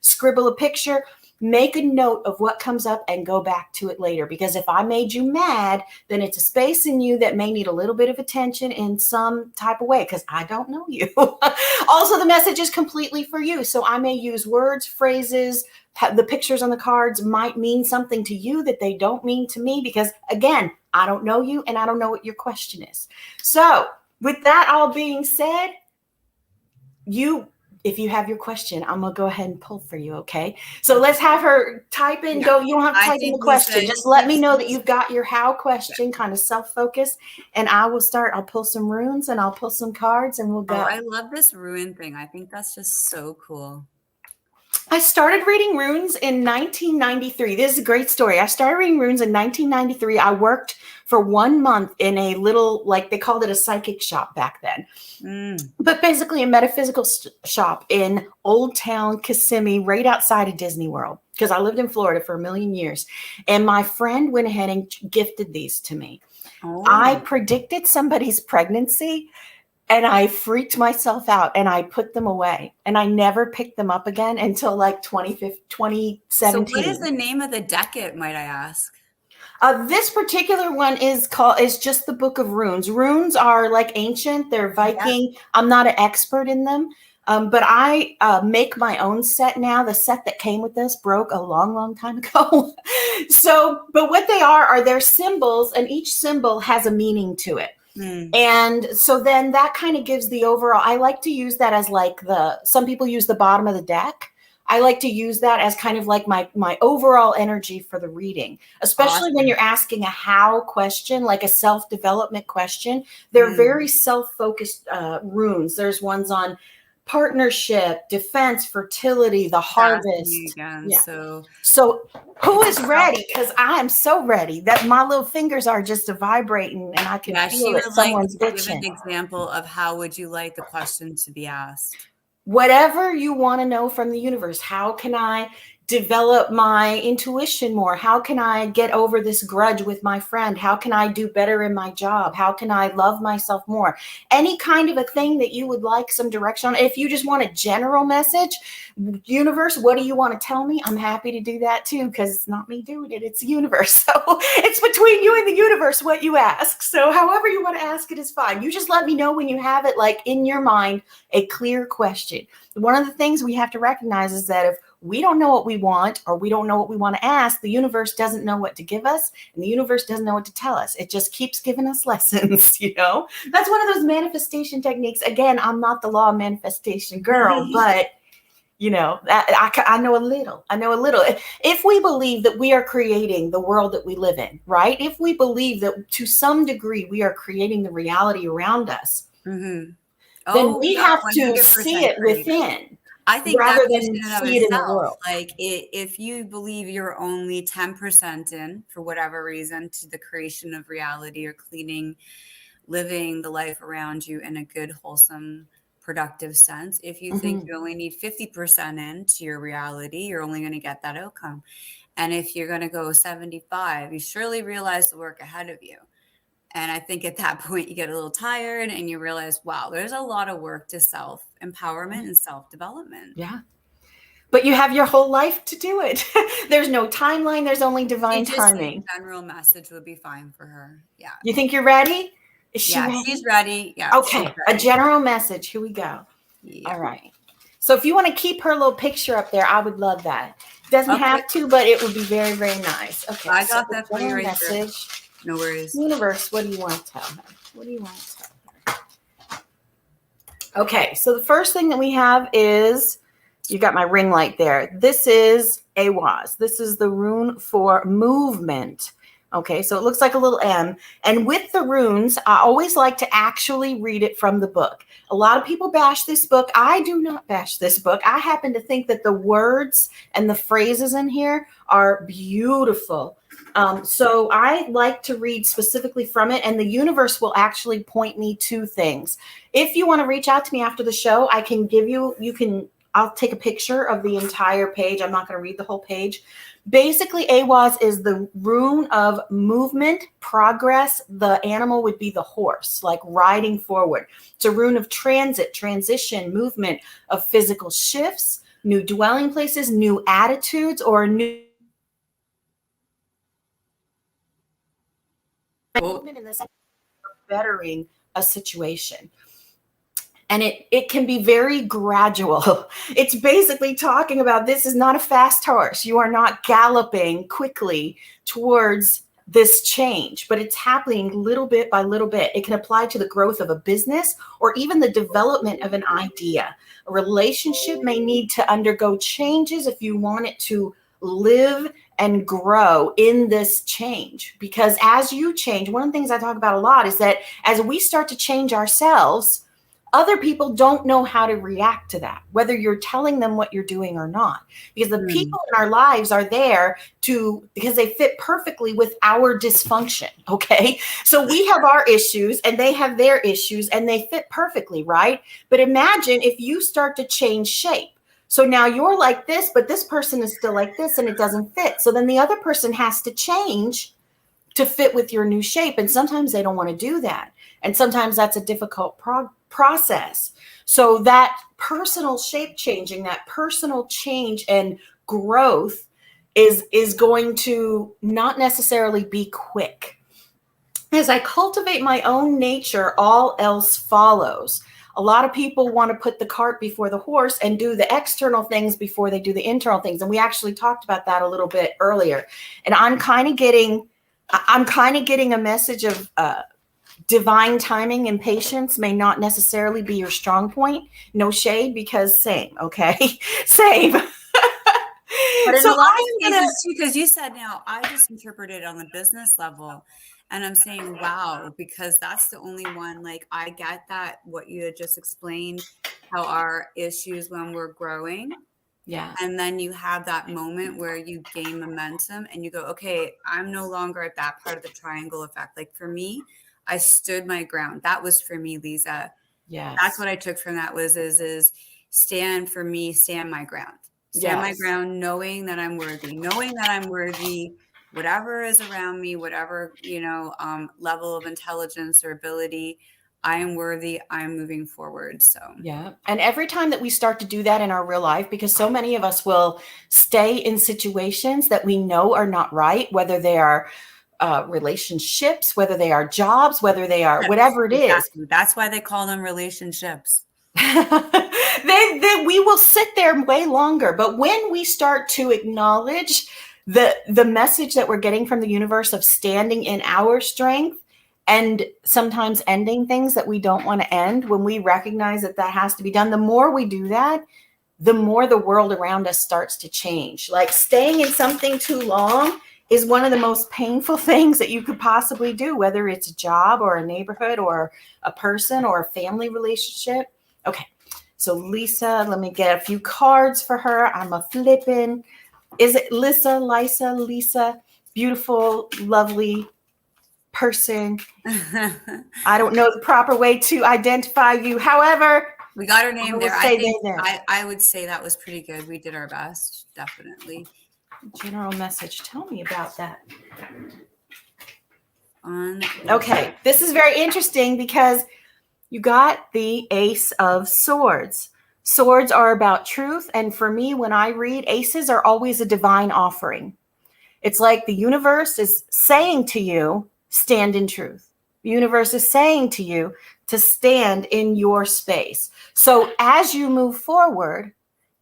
scribble a picture. Make a note of what comes up and go back to it later. Because if I made you mad, then it's a space in you that may need a little bit of attention in some type of way, because I don't know you. Also, the message is completely for you. So I may use words, phrases, the pictures on the cards might mean something to you that they don't mean to me, because again, I don't know you and I don't know what your question is. So with that all being said, if you have your question, I'm going to go ahead and pull for you, okay? So let's have her type in, go. You don't have to type in the question. Just let me know that you've got your how question, kind of self-focused, and I will start. I'll pull some runes and I'll pull some cards and we'll go. Oh, I love this rune thing. I think that's just so cool. I started reading runes in 1993. This is a great story. I started reading runes in 1993. I worked for 1 month in a little, like they called it a psychic shop back then, but basically a metaphysical shop in Old Town Kissimmee, right outside of Disney World, because I lived in Florida for 1,000,000 years. And my friend went ahead and gifted these to me. Oh. I predicted somebody's pregnancy, and I freaked myself out and I put them away, and I never picked them up again until like 2017. So what is the name of the deck, might I ask? This particular one is just the Book of Runes. Runes are like ancient. They're Viking. Yeah. I'm not an expert in them. But I make my own set now. The set that came with this broke a long, long time ago. But what they are they're symbols, and each symbol has a meaning to it. And so then that kind of gives the overall, I like to use that as like some people use the bottom of the deck. I like to use that as kind of like my overall energy for the reading, especially when you're asking a how question, like a self-development question. They're very self-focused runes. There's ones on partnership, defense, fertility, the harvest. Again, yeah. So who is ready? Because I am so ready that my little fingers are just vibrating and I can feel it. Someone's bitching. Give an example of how would you like the question to be asked? Whatever you want to know from the universe. How can I develop my intuition more? How can I get over this grudge with my friend? How can I do better in my job? How can I love myself more? Any kind of a thing that you would like some direction on. If you just want a general message, universe, what do you want to tell me? I'm happy to do that too, because it's not me doing it. It's the universe. So it's between you and the universe what you ask. So however you want to ask it is fine. You just let me know when you have it, like in your mind, a clear question. One of the things we have to recognize is that if we don't know what we want, or we don't know what we want to ask, the universe doesn't know what to give us, and the universe doesn't know what to tell us. It just keeps giving us lessons, That's one of those manifestation techniques. Again, I'm not the law of manifestation girl, but I know a little. I know a little. If we believe that we are creating the world that we live in, right? If we believe that to some degree we are creating the reality around us, then we have to see it within. I think rather than see it in the world. Like if you believe you're only 10% in, for whatever reason, to the creation of reality or living the life around you in a good, wholesome, productive sense. If you think you only need 50% into your reality, you're only going to get that outcome. And if you're going to go 75, you surely realize the work ahead of you. And I think at that point you get a little tired and you realize, wow, there's a lot of work to self-empowerment and self-development. Yeah. But you have your whole life to do it. There's no timeline. There's only divine timing. A general message would be fine for her. Yeah. You think you're ready? Is she ready? She's ready. Yeah. Okay. A general message. Here we go. Yeah. All right. So if you want to keep her little picture up there, I would love that. Doesn't Okay. have to, but it would be very, very nice. Okay. I So got that for you right there. message. No worries. Universe, what do you want to tell her? What do you want to tell her? Okay, so the first thing that we have is, you got my ring light there. This is Awaz. This is the rune for movement. Okay, so it looks like a little M. And with the runes, I always like to actually read it from the book. A lot of people bash this book. I do not bash this book. I happen to think that the words and the phrases in here are beautiful. So I like to read specifically from it, and the universe will actually point me to things. If you want to reach out to me after the show, I can give you, I'll take a picture of the entire page. I'm not going to read the whole page. Basically, Awaz is the rune of movement, progress. The animal would be the horse, like riding forward. It's a rune of transit, transition, movement, of physical shifts, new dwelling places, new attitudes, or new movement in this bettering a situation. And it can be very gradual. It's basically talking about, this is not a fast horse. You are not galloping quickly towards this change, but it's happening little bit by little bit. It can apply to the growth of a business or even the development of an idea. A relationship may need to undergo changes if you want it to live and grow in this change. Because as you change, one of the things I talk about a lot is that as we start to change ourselves, other people don't know how to react to that, whether you're telling them what you're doing or not, because the people in our lives are there because they fit perfectly with our dysfunction. Okay. So we have our issues and they have their issues and they fit perfectly. Right. But imagine if you start to change shape. So now you're like this, but this person is still like this and it doesn't fit. So then the other person has to change to fit with your new shape. And sometimes they don't want to do that. And sometimes that's a difficult process. So that personal shape changing, that personal change and growth is going to not necessarily be quick. As I cultivate my own nature, all else follows. A lot of people want to put the cart before the horse and do the external things before they do the internal things. And we actually talked about that a little bit earlier. And I'm kind of getting a message of divine timing and patience may not necessarily be your strong point. No shade, because same, okay? Same. But in a lot of cases too, because you said, now I just interpreted it on the business level, and I'm saying, wow, because that's the only one, like, I get that, what you had just explained, how our issues when we're growing. Yeah. And then you have that moment where you gain momentum and you go, okay, I'm no longer at that part of the triangle effect. Like for me, I stood my ground. That was for me, Lisa. Yes. That's what I took from that is stand for me, stand my ground. Stand my ground, knowing that I'm worthy, whatever is around me, whatever, level of intelligence or ability, I am worthy. I'm moving forward. So, yeah. And every time that we start to do that in our real life, because so many of us will stay in situations that we know are not right, whether they are relationships, whether they are jobs, whether they are whatever it is. That's why they call them relationships. We will sit there way longer. But when we start to acknowledge the message that we're getting from the universe of standing in our strength and sometimes ending things that we don't want to end, when we recognize that that has to be done, the more we do that, the more the world around us starts to change. Like staying in something too long is one of the most painful things that you could possibly do, whether it's a job or a neighborhood or a person or a family relationship. Okay, so Lisa, let me get a few cards for her. I'm a flipping. Is it Lisa? Beautiful, lovely person. I don't know the proper way to identify you. However, we got her name there. I would say that was pretty good. We did our best, definitely. General message. Tell me about that. Okay, this is very interesting because you got the Ace of Swords. Swords are about truth. And for me, when I read, aces are always a divine offering. It's like the universe is saying to you, stand in truth. The universe is saying to you, to stand in your space. So as you move forward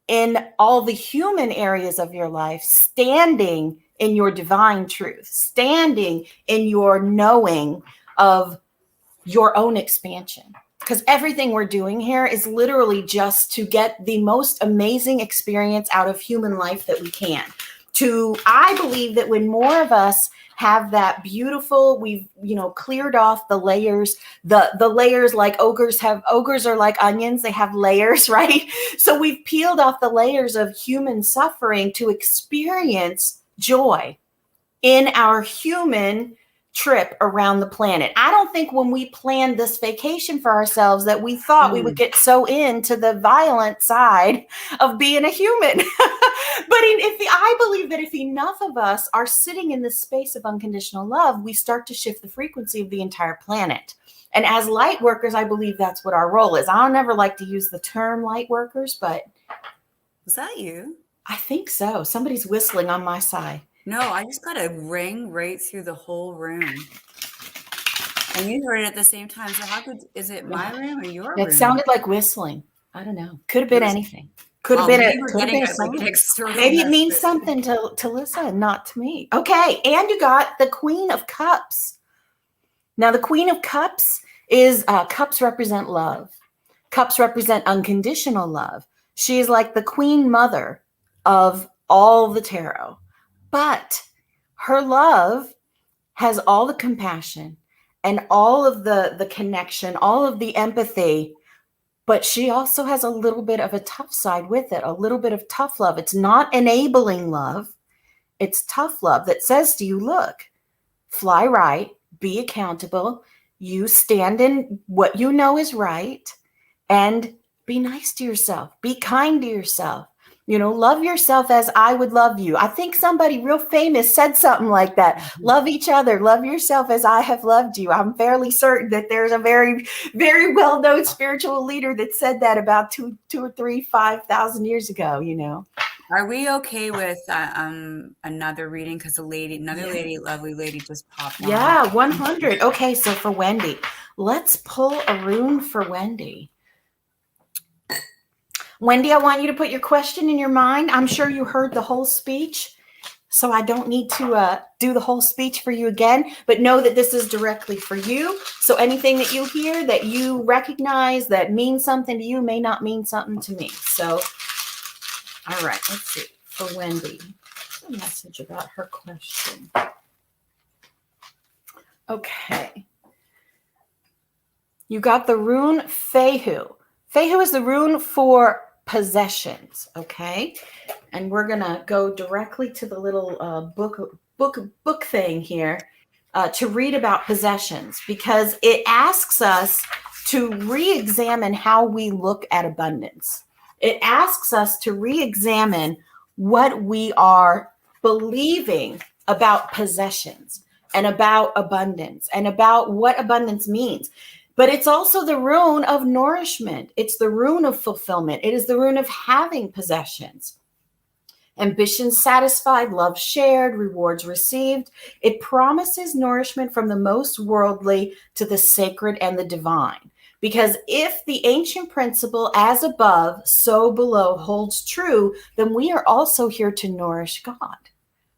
in all the human areas of your life, standing in your divine truth, standing in your knowing of your own expansion. Because everything we're doing here is literally just to get the most amazing experience out of human life that we can. I believe that when more of us have that beautiful, we've, cleared off the layers, the layers, like ogres are like onions, they have layers, right? So we've peeled off the layers of human suffering to experience joy in our human trip around the planet. I don't think when we planned this vacation for ourselves that we thought we would get so into the violent side of being a human. But I believe that if enough of us are sitting in this space of unconditional love, we start to shift the frequency of the entire planet. And as light workers, I believe that's what our role is. I don't ever like to use the term light workers, but was that you? I think so. Somebody's whistling on my side. No, I just got a ring right through the whole room. And you heard it at the same time. So is it my room or your room? It sounded like whistling. I don't know. Could have been anything. Could have been maybe it means something to listen, not to me. Okay, and you got the Queen of Cups. Now, the Queen of Cups is cups represent love. Cups represent unconditional love. She is like the queen mother of all the tarot. But her love has all the compassion and all of the connection, all of the empathy, but she also has a little bit of a tough side with it, a little bit of tough love. It's not enabling love. It's tough love that says to you, look, fly right, be accountable, you stand in what you know is right, and be nice to yourself, be kind to yourself. Love yourself as I would love you. I think somebody real famous said something like that. Mm-hmm. Love each other. Love yourself as I have loved you. I'm fairly certain that there's a very, very well-known spiritual leader that said that about 2 or 3, 5,000 years ago, Are we okay with another reading? Because lovely lady just popped on. Yeah, 100. Okay, so for Wendy, let's pull a rune for Wendy. Wendy, I want you to put your question in your mind. I'm sure you heard the whole speech, so I don't need to do the whole speech for you again, but know that this is directly for you. So anything that you hear that you recognize that means something to you may not mean something to me. So, all right, let's see. For Wendy, what's the message about her question? Okay. You got the rune Fehu. Fehu is the rune for possessions, okay? And we're gonna go directly to the little book thing here to read about possessions, because it asks us to re-examine how we look at abundance. It asks us to re-examine what we are believing about possessions and about abundance and about what abundance means. But it's also the rune of nourishment. It's the rune of fulfillment. It is the rune of having possessions. Ambitions satisfied, love shared, rewards received. It promises nourishment from the most worldly to the sacred and the divine. Because if the ancient principle, as above, so below, holds true, then we are also here to nourish God.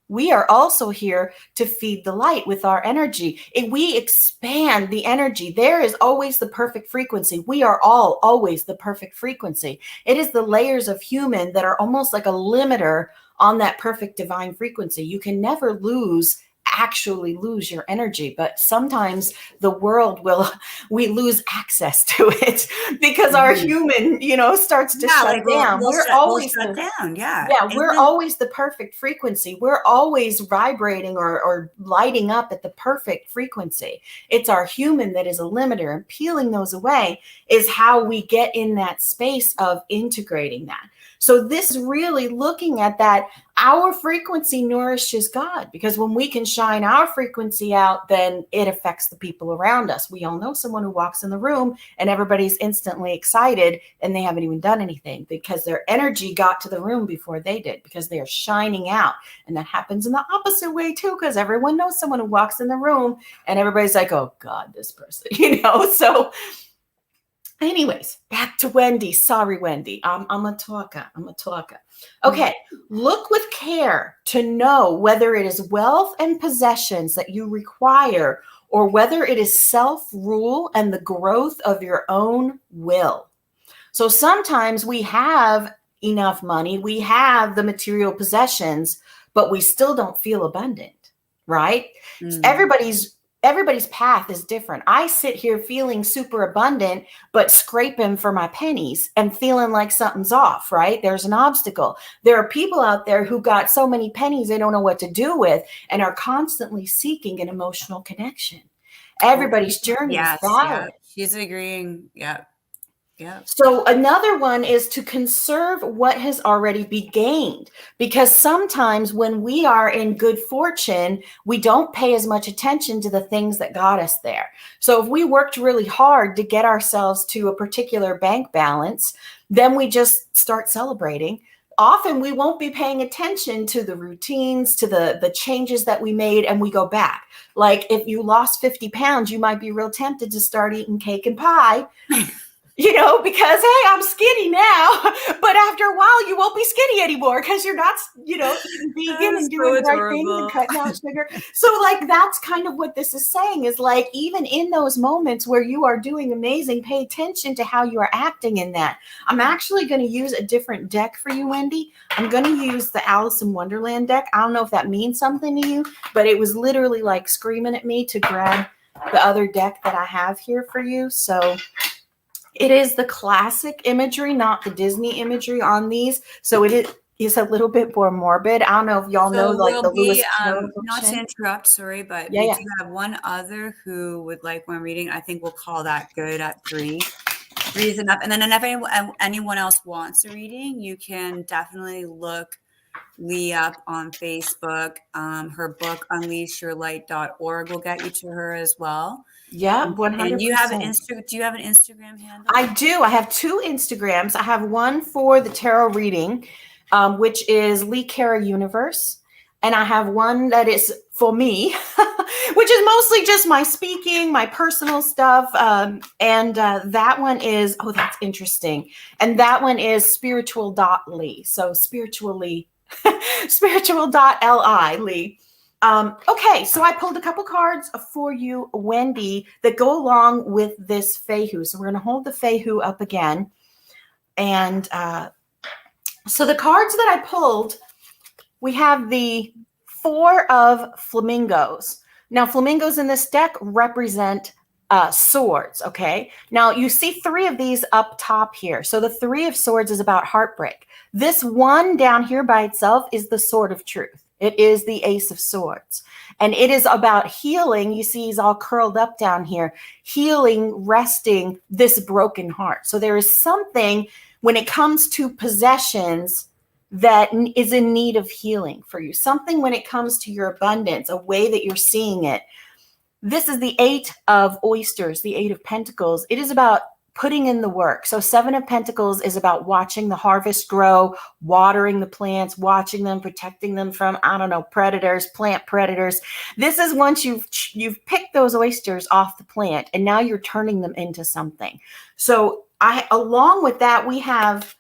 We are also here to feed the light with our energy. If we expand the energy, there is always the perfect frequency. We are all always the perfect frequency. It is the layers of human that are almost like a limiter on that perfect divine frequency. You can never actually lose your energy, but sometimes the world we lose access to it because our human starts to shut down. We're always shut down. We're always the perfect frequency. We're always vibrating or lighting up at the perfect frequency. It's our human that is a limiter, and peeling those away is how we get in that space of integrating that. So this is really looking at that. Our frequency nourishes God, because when we can shine our frequency out, then it affects the people around us. We all know someone who walks in the room and everybody's instantly excited and they haven't even done anything because their energy got to the room before they did, because they are shining out. And that happens in the opposite way too, because everyone knows someone who walks in the room and everybody's like, oh God, this person, So Anyways, back to Wendy. Sorry, Wendy. I'm a talker. I'm a talker. Okay. Look with care to know whether it is wealth and possessions that you require or whether it is self-rule and the growth of your own will. So sometimes we have enough money, we have the material possessions, but we still don't feel abundant, right? Everybody's path is different. I sit here feeling super abundant, but scraping for my pennies and feeling like something's off, right? There's an obstacle. There are people out there who got so many pennies they don't know what to do with and are constantly seeking an emotional connection. Everybody's journey is Yes, yeah. valid. She's agreeing. Yeah. Yeah. So another one is to conserve what has already been gained, because sometimes when we are in good fortune, we don't pay as much attention to the things that got us there. So if we worked really hard to get ourselves to a particular bank balance, then we just start celebrating. Often we won't be paying attention to the routines, to the changes that we made, and we go back. Like if you lost 50 pounds, you might be real tempted to start eating cake and pie. Because, hey, I'm skinny now, but after a while you won't be skinny anymore because you're not, eating vegan and doing the right things and cutting out sugar. So like, that's kind of what this is saying is like, even in those moments where you are doing amazing, pay attention to how you are acting in that. I'm actually going to use a different deck for you, Wendy. I'm going to use the Alice in Wonderland deck. I don't know if that means something to you, but it was literally like screaming at me to grab the other deck that I have here for you. So it is the classic imagery, not the Disney imagery on these. So it is a little bit more morbid. I don't know if y'all know like the Lewis Carroll not to interrupt, sorry, but we do have one other who would like one reading. I think we'll call that good at 3. 3 is enough. And then if anyone else wants a reading, you can definitely look Lee up on Facebook. Her book, unleashyourlight.org, will get you to her as well. Yeah, 100%. And do you have an Instagram handle? I do. I have 2 Instagrams. I have one for the tarot reading, which is Li Cara Universe. And I have one that is for me, which is mostly just my speaking, my personal stuff. And that one is, that's interesting. And that one is spiritual.ly. So spiritually, spiritual.li, Lee. Okay, so I pulled a couple cards for you, Wendy, that go along with this Feihu. So we're going to hold the Feihu up again. And so the cards that I pulled, we have the 4 of flamingos. Now, flamingos in this deck represent swords, okay? Now, you see 3 of these up top here. So the 3 of swords is about heartbreak. This one down here by itself is the sword of truth. It is the Ace of Swords. And it is about healing. You see he's all curled up down here. Healing, resting this broken heart. So there is something when it comes to possessions that is in need of healing for you. Something when it comes to your abundance, a way that you're seeing it. This is the 8 of oysters, the 8 of pentacles. It is about putting in the work. So 7 of pentacles is about watching the harvest grow, watering the plants, watching them, protecting them from, predators, plant predators. This is once you've picked those oysters off the plant and now you're turning them into something. So along with that, we have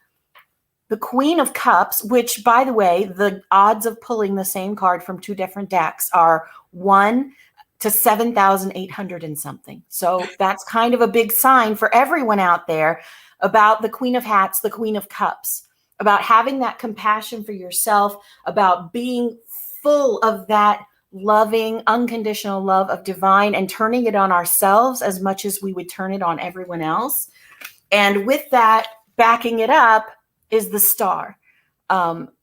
the Queen of Cups, which, by the way, the odds of pulling the same card from 2 different decks are 1 to 7,800 and something. So that's kind of a big sign for everyone out there about the Queen of Hats, the Queen of Cups, about having that compassion for yourself, about being full of that loving, unconditional love of divine and turning it on ourselves as much as we would turn it on everyone else. And with that, backing it up is the Star,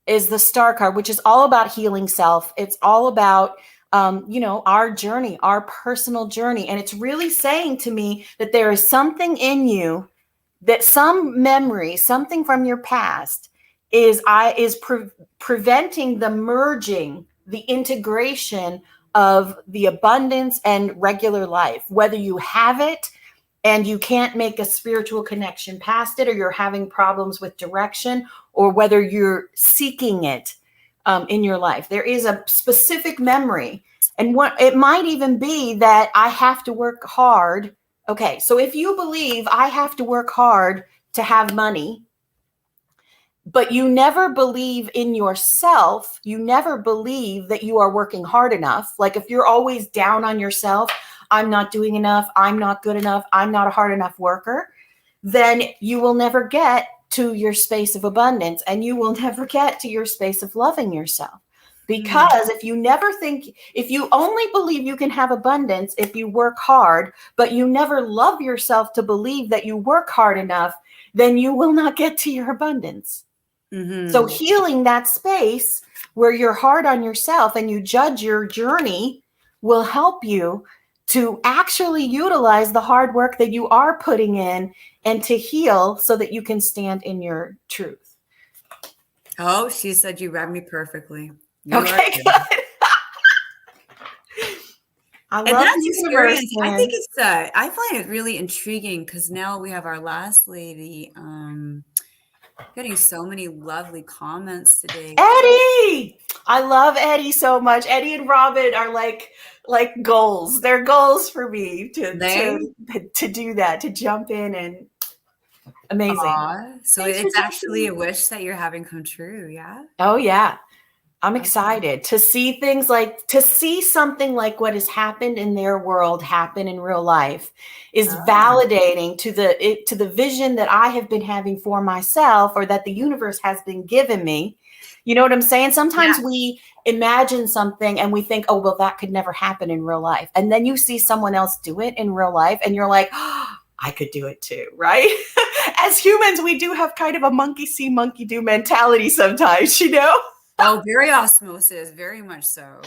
is the Star card, which is all about healing self. It's all about our journey, our personal journey. And it's really saying to me that there is something in you, that some memory, something from your past is preventing the merging, the integration of the abundance and regular life, whether you have it and you can't make a spiritual connection past it, or you're having problems with direction, or whether you're seeking it in your life. There is a specific memory. And what it might even be that I have to work hard Okay, so if you believe I have to work hard to have money, but you never believe in yourself, you never believe that you are working hard enough. Like if you're always down on yourself, I'm not doing enough, I'm not good enough, I'm not a hard enough worker, then you will never get to your space of abundance and you will never get to your space of loving yourself. Hmm. Because if you never think, if you only believe you can have abundance if you work hard, but you never love yourself to believe that you work hard enough, then you will not get to your abundance. So Hmm. healing that space where you're hard on yourself and you judge your journey will help you to actually utilize the hard work that you are putting in and to heal so that you can stand in your truth. Oh, she said you read me perfectly. You are Okay, good. good. I And love that's the universe, experience. I think man. it's I find it really intriguing because now we have our last lady getting so many lovely comments today. Eddie! I love Eddie so much. Eddie and Robin are like goals. They're goals for me They to do that, to jump in and amazing. so Thanks for it's actually jumping a in. wish that you're having come true, yeah? Oh yeah. I'm Okay. excited to see things like to see something like what has happened in their world happen in real life is Oh, validating to the vision that I have been having for myself or that the universe has been given me. You know what I'm saying? Sometimes yeah. we imagine something and we think, oh, well, that could never happen in real life. And then you see someone else do it in real life and you're like, oh, I could do it too, right? As humans, we do have kind of a monkey see, monkey do mentality sometimes, you know? Oh, very osmosis, very much so.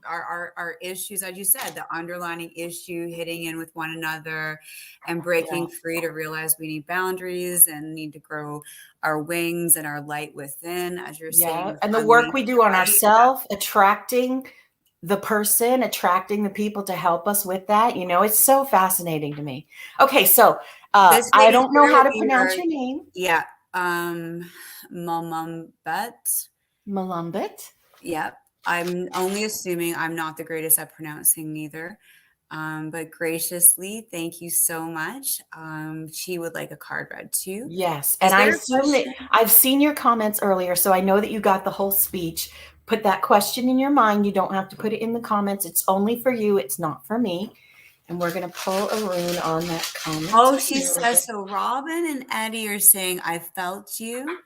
Our issues, as you said, the underlining issue hitting in with one another and Yeah. breaking free to realize we need boundaries and need to grow our wings and our light within, as you're saying, Yeah. with And the work we unleash do on light. ourselves, attracting the person, attracting the people to help us with that, you know, it's so fascinating to me. Okay, so This I lady's don't know here how will to be pronounce her, your name. yeah, Mamumbet. Malumbit. Yep. I'm only assuming I'm not the greatest at pronouncing neither. But graciously, thank you so much. She would like a card read too. Yes. And Is I there a assume that question? I've seen your comments earlier, so I know that you got the whole speech. Put that question in your mind. You don't have to put it in the comments. It's only for you, it's not for me. And we're going to pull a rune on that comment. Oh, she says so. Robin and Eddie are saying, I felt you,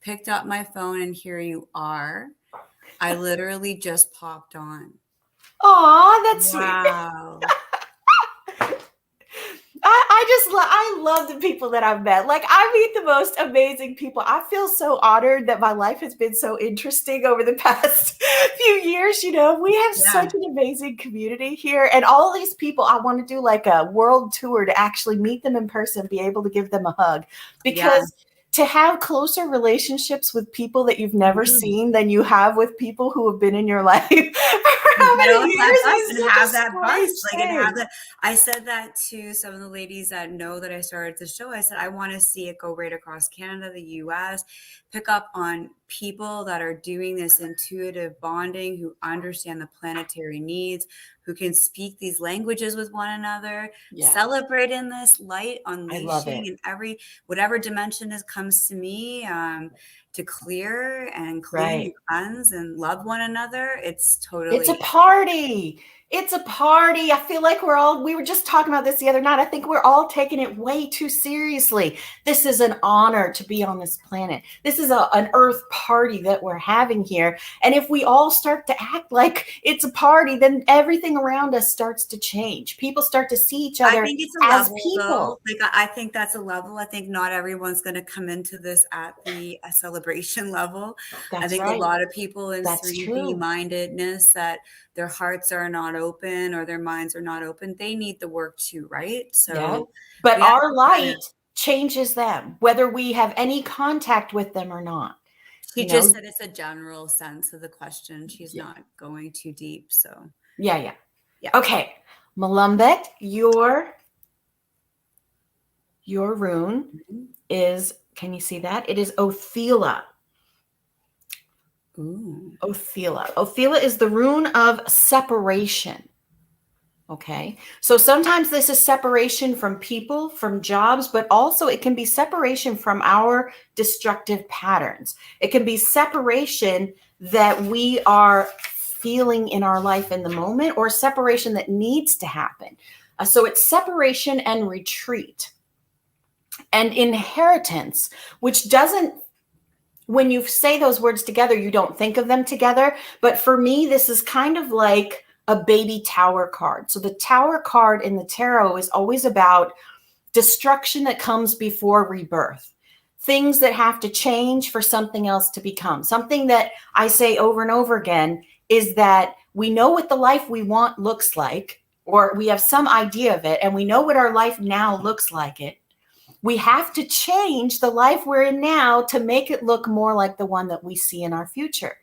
picked up my phone, and here you are. I literally just popped on. Aw, that's sweet. Wow. I love the people that I've met. Like I meet the most amazing people. I feel so honored that my life has been so interesting over the past few years. You know, we have Yeah. such an amazing community here, and all these people. I want to do like a world tour to actually meet them in person, be able to give them a hug, Yeah. because to have closer relationships with people that you've never Mhm. seen than you have with people who have been in your life for And how get many off that years bus is and such a have that strange buzz, like, and have thing. that. I said that to some of the ladies that know that I started the show. I said, I want to see it go right across Canada, the US, pick up on people that are doing this intuitive bonding, who understand the planetary needs, who can speak these languages with one another, Yeah, celebrate in this light, I love unleashing it. in every, whatever dimension is comes to me. To clear and clean and Right. cleanse and love one another. It's It's a totally party. It's a party. I feel like we were just talking about this the other night. I think we're all taking it way too seriously. This is an honor to be on this planet. This is an earth party that we're having here. And if we all start to act like it's a party, then everything around us starts to change. People start to see each I other think it's a as level though. people. Like I think that's a level. I think not everyone's going to come into this at the celebration level. I That's think a right. lot of people in That's 3D true. mindedness that their hearts are not open or their minds are not open, they need the work too, right? Yeah. So But we have our to kind light of. changes them, whether we have any contact with them or not. She You just know, said it's a general sense of the question. She's yeah, not going too deep. So yeah, yeah. yeah. Okay, Malumbet, your rune is. Can you see that? It is Othila. Ooh. Othila. Othila is the rune of separation. Okay. So sometimes this is separation from people, from jobs, but also it can be separation from our destructive patterns. It can be separation that we are feeling in our life in the moment, or separation that needs to happen. So it's separation and retreat and inheritance, which doesn't, when you say those words together, you don't think of them together. But for me, this is kind of like a baby tower card. So the tower card in the tarot is always about destruction that comes before rebirth, things that have to change for something else to become. Something that I say over and over again is that we know what the life we want looks like, or we have some idea of it, and we know what our life now looks like it. We have to change the life we're in now to make it look more like the one that we see in our future,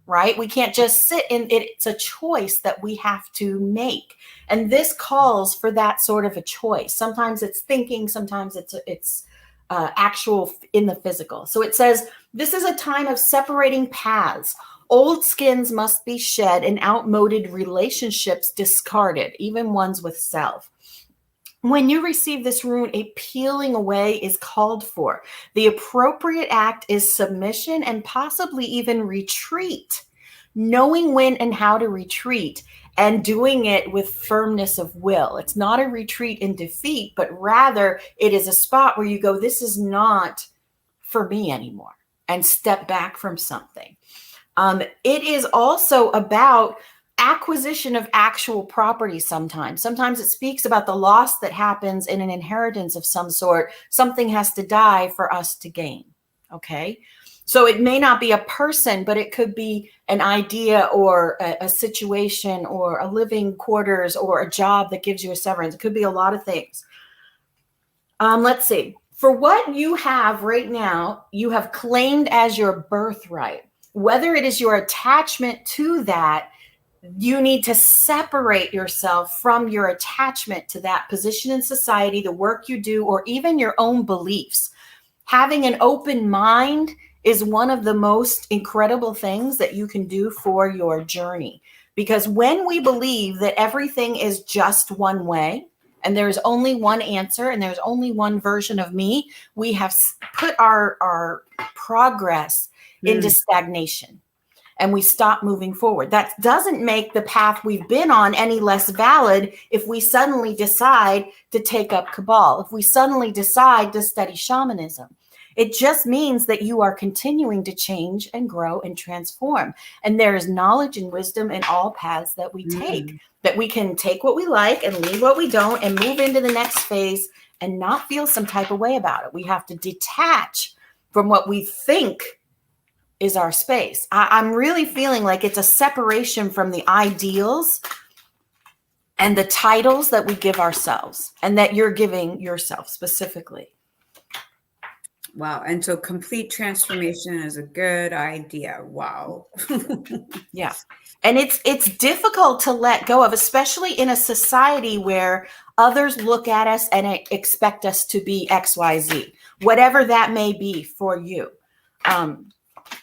right? We can't just sit in it. It's a choice that we have to make. And this calls for that sort of a choice. Sometimes it's thinking, sometimes it's actual in the physical. So it says, this is a time of separating paths. Old skins must be shed and outmoded relationships discarded, even ones with self. When you receive this rune, a peeling away is called for. The appropriate act is submission and possibly even retreat, knowing when and how to retreat and doing it with firmness of will. It's not a retreat in defeat, but rather it is a spot where you go, this is not for me anymore, and step back from something. It is also about acquisition of actual property sometimes. Sometimes it speaks about the loss that happens in an inheritance of some sort. Something has to die for us to gain. Okay. So it may not be a person, but it could be an idea or a situation or a living quarters or a job that gives you a severance. It could be a lot of things. Let's see. For what you have right now, you have claimed as your birthright. Whether it is your attachment to that, you need to separate yourself from your attachment to that position in society, the work you do, or even your own beliefs. Having an open mind is one of the most incredible things that you can do for your journey. Because when we believe that everything is just one way, and there's only one answer, and there's only one version of me, we have put our progress into stagnation. And we stop moving forward. That doesn't make the path we've been on any less valid if we suddenly decide to take up Cabal, if we suddenly decide to study shamanism. It just means that you are continuing to change and grow and transform. And there is knowledge and wisdom in all paths that we take, that we can take what we like and leave what we don't and move into the next phase and not feel some type of way about it. We have to detach from what we think is our space. I'm really feeling like it's a separation from the ideals and the titles that we give ourselves and that you're giving yourself specifically. Wow. And so complete transformation is a good idea. Wow. Yeah. And it's difficult to let go of, especially in a society where others look at us and expect us to be XYZ, whatever that may be for you.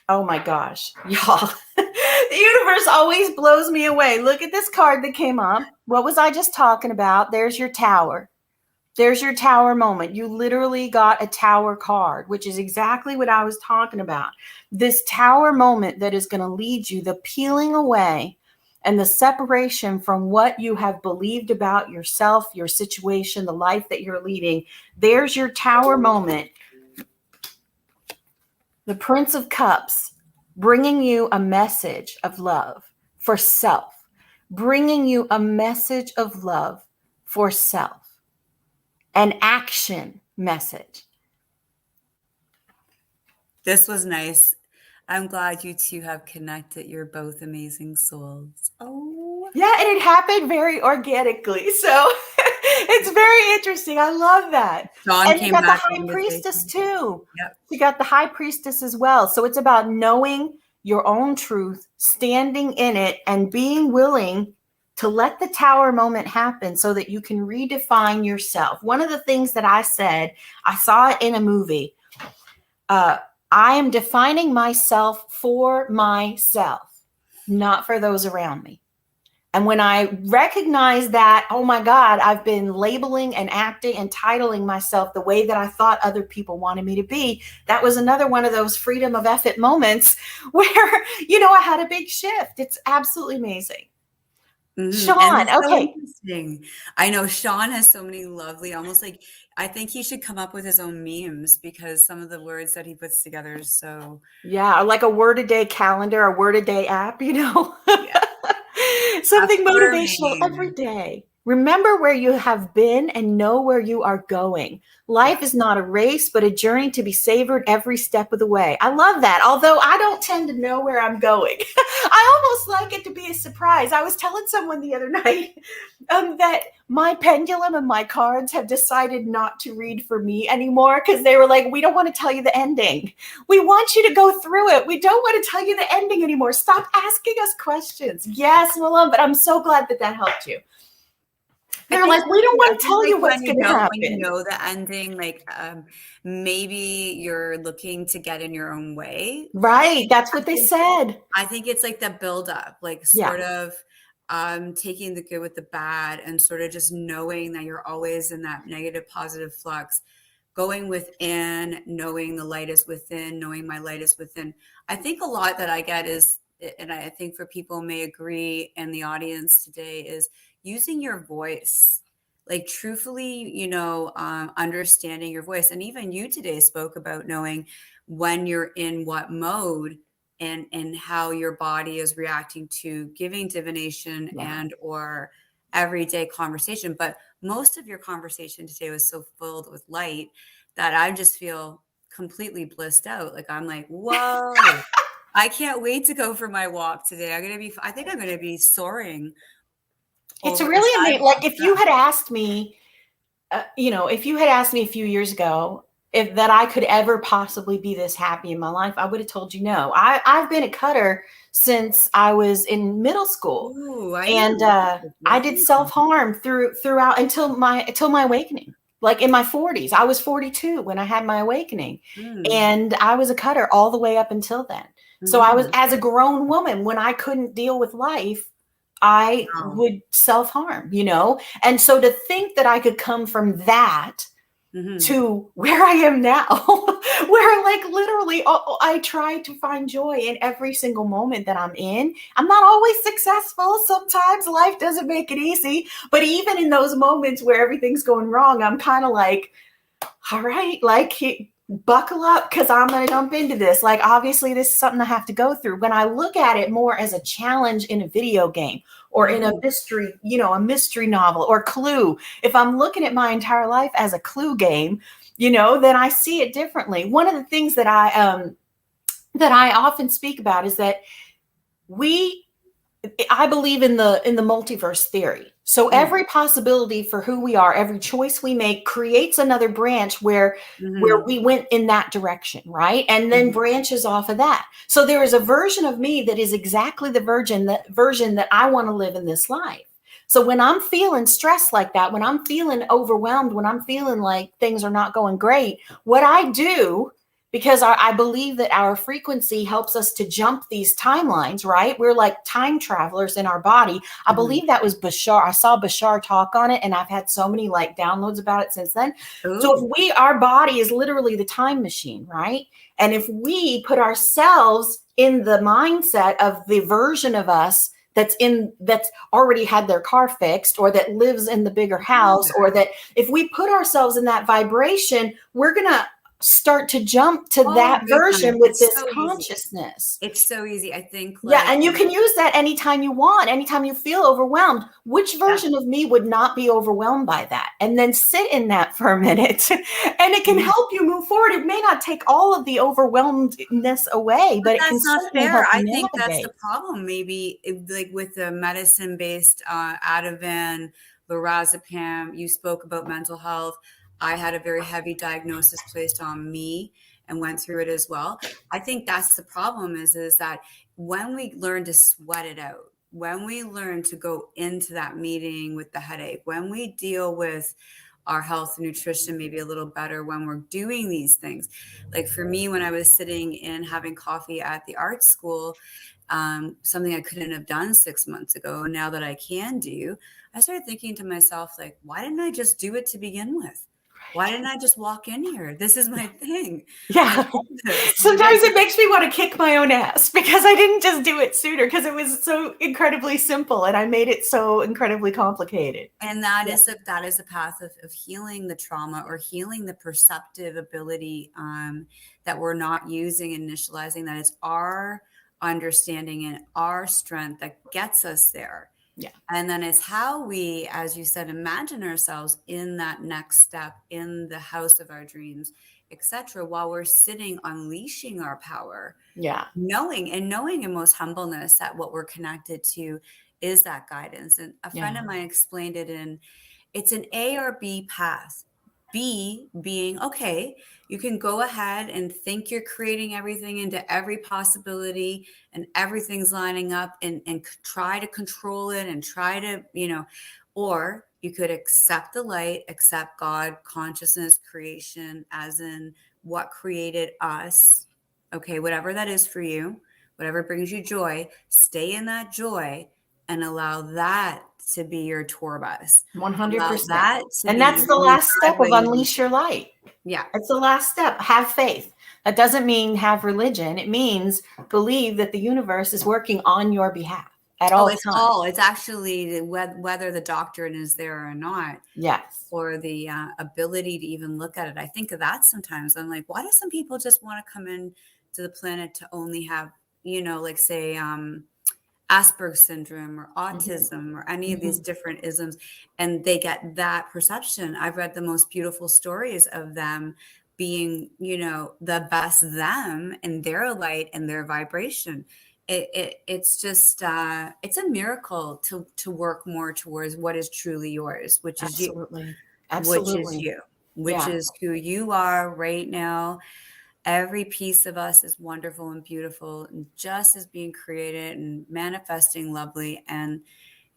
Oh my gosh, y'all. The universe always blows me away. Look at this card that came up. What was I just talking about? There's your tower. There's your tower moment. You literally got a tower card, which is exactly what I was talking about. This tower moment that is going to lead you, the peeling away and the separation from what you have believed about yourself, your situation, the life that you're leading. There's your tower moment. The Prince of Cups, bringing you a message of love for self, bringing you a message of love for self, an action message. This was nice. I'm glad you two have connected. You're both amazing souls. Oh. Yeah, and it happened very organically. So it's very interesting. I love that. Dawn And you came got the back High in the Priestess station. too. Yep. You got the High Priestess as well. So it's about knowing your own truth, standing in it, and being willing to let the tower moment happen so that you can redefine yourself. One of the things that I said, I saw it in a movie. I am defining myself for myself, not for those around me. And when I recognized that, oh my God, I've been labeling and acting and titling myself the way that I thought other people wanted me to be, that was another one of those freedom of effort moments where, I had a big shift. It's absolutely amazing. And Sean, it's so okay. interesting. I know Sean has so many lovely, almost like, I think he should come up with his own memes because some of the words that he puts together is so, Yeah, like a word a day calendar, a word a day app, yeah, something motivational every affirming. day. Remember where you have been and know where you are going. Life is Yes. not a race, but a journey to be savored every step of the way. I love that. Although I don't tend to know where I'm going, I almost like it to be a surprise. I was telling someone the other night that my pendulum and my cards have decided not to read for me anymore because they were like, we don't want to tell you the ending. We want you to go through it. We don't want to tell you the ending anymore. Stop asking us questions. Yes, Willem, but I'm so glad that that helped you. I They're think like, so we don't too. I want to think tell like you what's going to when you happen. know the ending, like maybe you're looking to get in your own way. Right. That's what they said. I think it's like the buildup, like Yeah. sort of taking the good with the bad and sort of just knowing that you're always in that negative positive flux, going within, knowing the light is within, knowing my light is within. I think a lot that I get is, and I think for people may agree in the audience today, is using your voice. Like truthfully, understanding your voice. And even you today spoke about knowing when you're in what mode and how your body is reacting to giving divination Yeah. and or everyday conversation. But most of your conversation today was so filled with light that I just feel completely blissed out. Like I'm like, whoa, I can't wait to go for my walk today. I think I'm going to be soaring It's over the really amazing. sidewalk. Like if you had asked me, if you had asked me a few years ago if that I could ever possibly be this happy in my life, I would have told you no. I've been a cutter since I was in middle school, Ooh, I need to and look at this. I What do did you self harm throughout until my awakening. Like in my 40s, I was 42 when I had my awakening, mm, and I was a cutter all the way up until then. So I was mm-hmm. as a grown woman when I couldn't deal with life, I Wow. would self harm. And so to think that I could come from that Mm-hmm. to where I am now, where like literally I try to find joy in every single moment that I'm in. I'm not always successful. Sometimes life doesn't make it easy. But even in those moments where everything's going wrong, I'm kind of like, all right, like buckle up because I'm going to jump into this. Like, obviously, this is something I have to go through. When I look at it more as a challenge in a video game or in a Mm-hmm. mystery, a mystery novel or Clue, if I'm looking at my entire life as a Clue game, then I see it differently. One of the things that I often speak about is that we I believe in the multiverse theory. So every possibility for who we are, every choice we make creates another branch where Mm-hmm. we went in that direction, right? And then Mm-hmm. branches off of that. So there is a version of me that is exactly the version that I want to live in this life. So when I'm feeling stressed like that, when I'm feeling overwhelmed, when I'm feeling like things are not going great, what I do, because I believe that our frequency helps us to jump these timelines, right? We're like time travelers in our body. I Mm-hmm. believe that was Bashar. I saw Bashar talk on it, and I've had so many like downloads about it since then. So Ooh. if our body is literally the time machine, right? And if we put ourselves in the mindset of the version of us that's already had their car fixed or that lives in the bigger house, or that if we put ourselves in that vibration, we're going to start to jump to Oh that my goodness, version with it's this so easy. consciousness. It's so easy. I think Yeah, like and you can use that anytime you want, anytime you feel overwhelmed. Which yeah. version of me would not be overwhelmed by that? And then sit in that for a minute, and it can Mhm. help you move forward. It may not take all of the overwhelmedness away, But but it can that's not certainly fair. help I you think that's the navigate. problem. Maybe like with the medicine-based Ativan, lorazepam. You spoke about mental health. I had a very heavy diagnosis placed on me and went through it as well. I think that's the problem is that when we learn to sweat it out, when we learn to go into that meeting with the headache, when we deal with our health and nutrition maybe a little better when we're doing these things. Like for me, when I was sitting and having coffee at the art school, something I couldn't have done 6 months ago. Now that I can do, I started thinking to myself, like, why didn't I just do it to begin with? Why didn't I just walk in here? This is my thing. I Yeah. love this. Sometimes it makes me want to kick my own ass because I didn't just do it sooner because it was so incredibly simple and I made it so incredibly complicated. And that is a path of healing the trauma or healing the perceptive ability that we're not using, initializing, that it's our understanding and our strength that gets us there. Yeah. And then it's how we, as you said, imagine ourselves in that next step, in the house of our dreams, etc., while we're sitting unleashing our power. Yeah. Knowing in most humbleness that what we're connected to is that guidance. And a friend of mine explained it in, it's an A or B path. B being, okay, you can go ahead and think you're creating everything into every possibility and everything's lining up and try to control it and try to, or you could accept the light, accept God, consciousness, creation, as in what created us. Okay, whatever that is for you, whatever brings you joy, stay in that joy and allow that to be your tour bus. 100%. That to And be that's the your last step of driveway. unleash your light. Yeah. It's the last step. Have faith. That doesn't mean have religion. It means believe that the universe is working on your behalf at all times. It's actually whether the doctrine is there or not. Yes. Or the ability to even look at it. I think of that sometimes. I'm like, why do some people just want to come in to the planet to only have, like say, Asperger's syndrome or autism or any of these different isms, and they get that perception. I've read the most beautiful stories of them being, the best them and their light and their vibration. It's just it's a miracle to work more towards what is truly yours, which is you, which is who you are right now. Every piece of us is wonderful and beautiful and just as being created and manifesting lovely. And,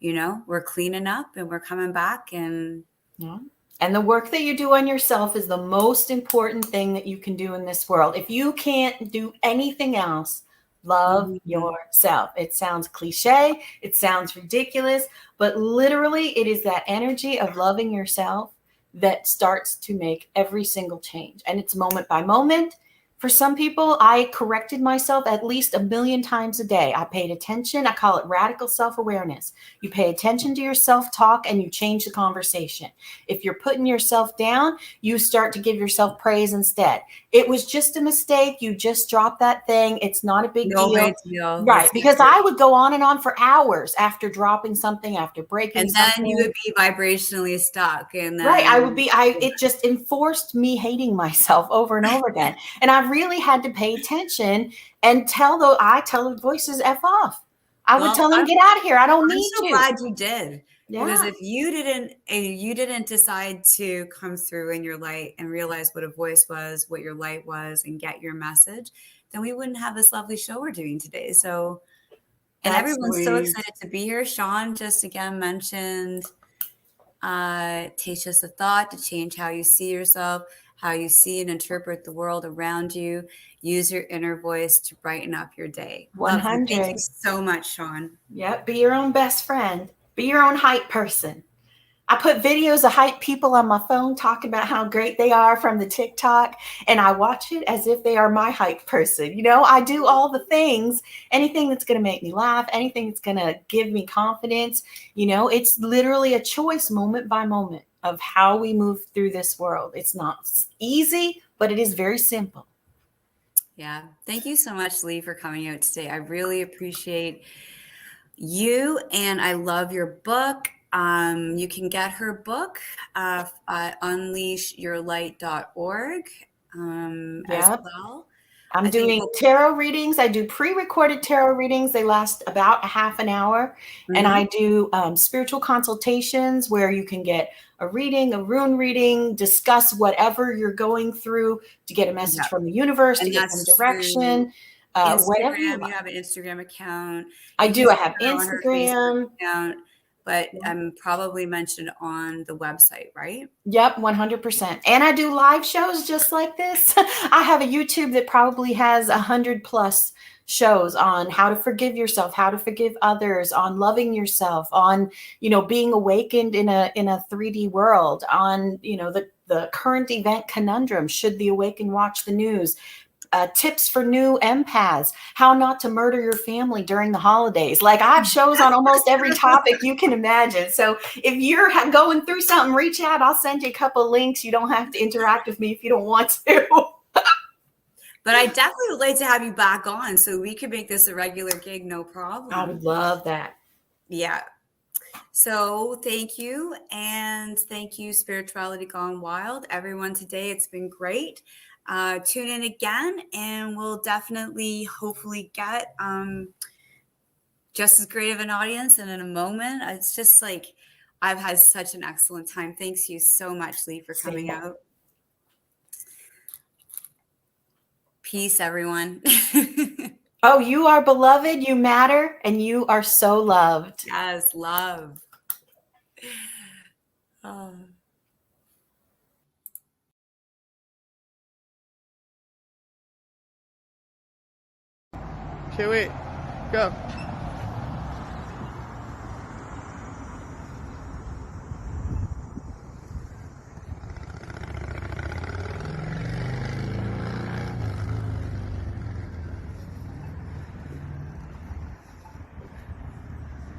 we're cleaning up and we're coming back. And the work that you do on yourself is the most important thing that you can do in this world. If you can't do anything else, love yourself. It sounds cliche. It sounds ridiculous, but literally it is that energy of loving yourself that starts to make every single change. And it's moment by moment. For some people, I corrected myself at least 1 million times a day. I paid attention. I call it radical self-awareness. You pay attention to your self-talk and you change the conversation. If you're putting yourself down, you start to give yourself praise instead. It was just a mistake. You just dropped that thing. It's not a big deal. Right. Because I would go on and on for hours after dropping something, after breaking something. And then you would be vibrationally stuck. And then, right. It just enforced me hating myself over and over again. And I really had to pay attention and tell the voices F off. I would tell them, get out of here. I don't need you. I'm so glad you did. Yeah. Because if you didn't decide to come through in your light and realize what a voice was, what your light was, and get your message, then we wouldn't have this lovely show we're doing today. So, and everyone's so excited to be here. Sean just again mentioned, takes just a thought to change how you see yourself, how you see and interpret the world around you. Use your inner voice to brighten up your day. 100. Thank you so much, Sean. Yep. Be your own best friend. Be your own hype person. I put videos of hype people on my phone talking about how great they are from the TikTok, and I watch it as if they are my hype person. I do all the things, anything that's going to make me laugh, anything that's going to give me confidence. It's literally a choice moment by moment of how we move through this world. It's not easy, but it is very simple. Yeah. Thank you so much, Lee, for coming out today. I really appreciate you, and I love your book. You can get her book at unleashyourlight.org as well. I'm doing tarot readings. I do pre-recorded tarot readings. They last about a half an hour. And I do spiritual consultations where you can get a reading, a rune reading, discuss whatever you're going through to get a message from the universe, to get some direction. Whatever you have an Instagram account. I do. I have Instagram. But I'm probably mentioned on the website, right? Yep, 100%. And I do live shows just like this. I have a YouTube that probably has 100+ shows on how to forgive yourself, how to forgive others, on loving yourself, on, being awakened in a 3D world, on, the current event conundrum. Should the awakened watch the news? Tips for new empaths, how not to murder your family during the holidays. Like, I have shows on almost every topic you can imagine. So if you're going through something, reach out. I'll send you a couple of links. You don't have to interact with me if you don't want to. But I definitely would like to have you back on so we could make this a regular gig, no problem. I would love that. Yeah. So thank you. And thank you, Spirituality Gone Wild, everyone today. It's been great. Tune in again, and we'll definitely, hopefully, get just as great of an audience. And in a moment, it's just like, I've had such an excellent time. Thanks you so much, Lee, for coming out. Peace, everyone. Oh, you are beloved, you matter, and you are so loved. Yes, love. Oh. Okay, wait. Go.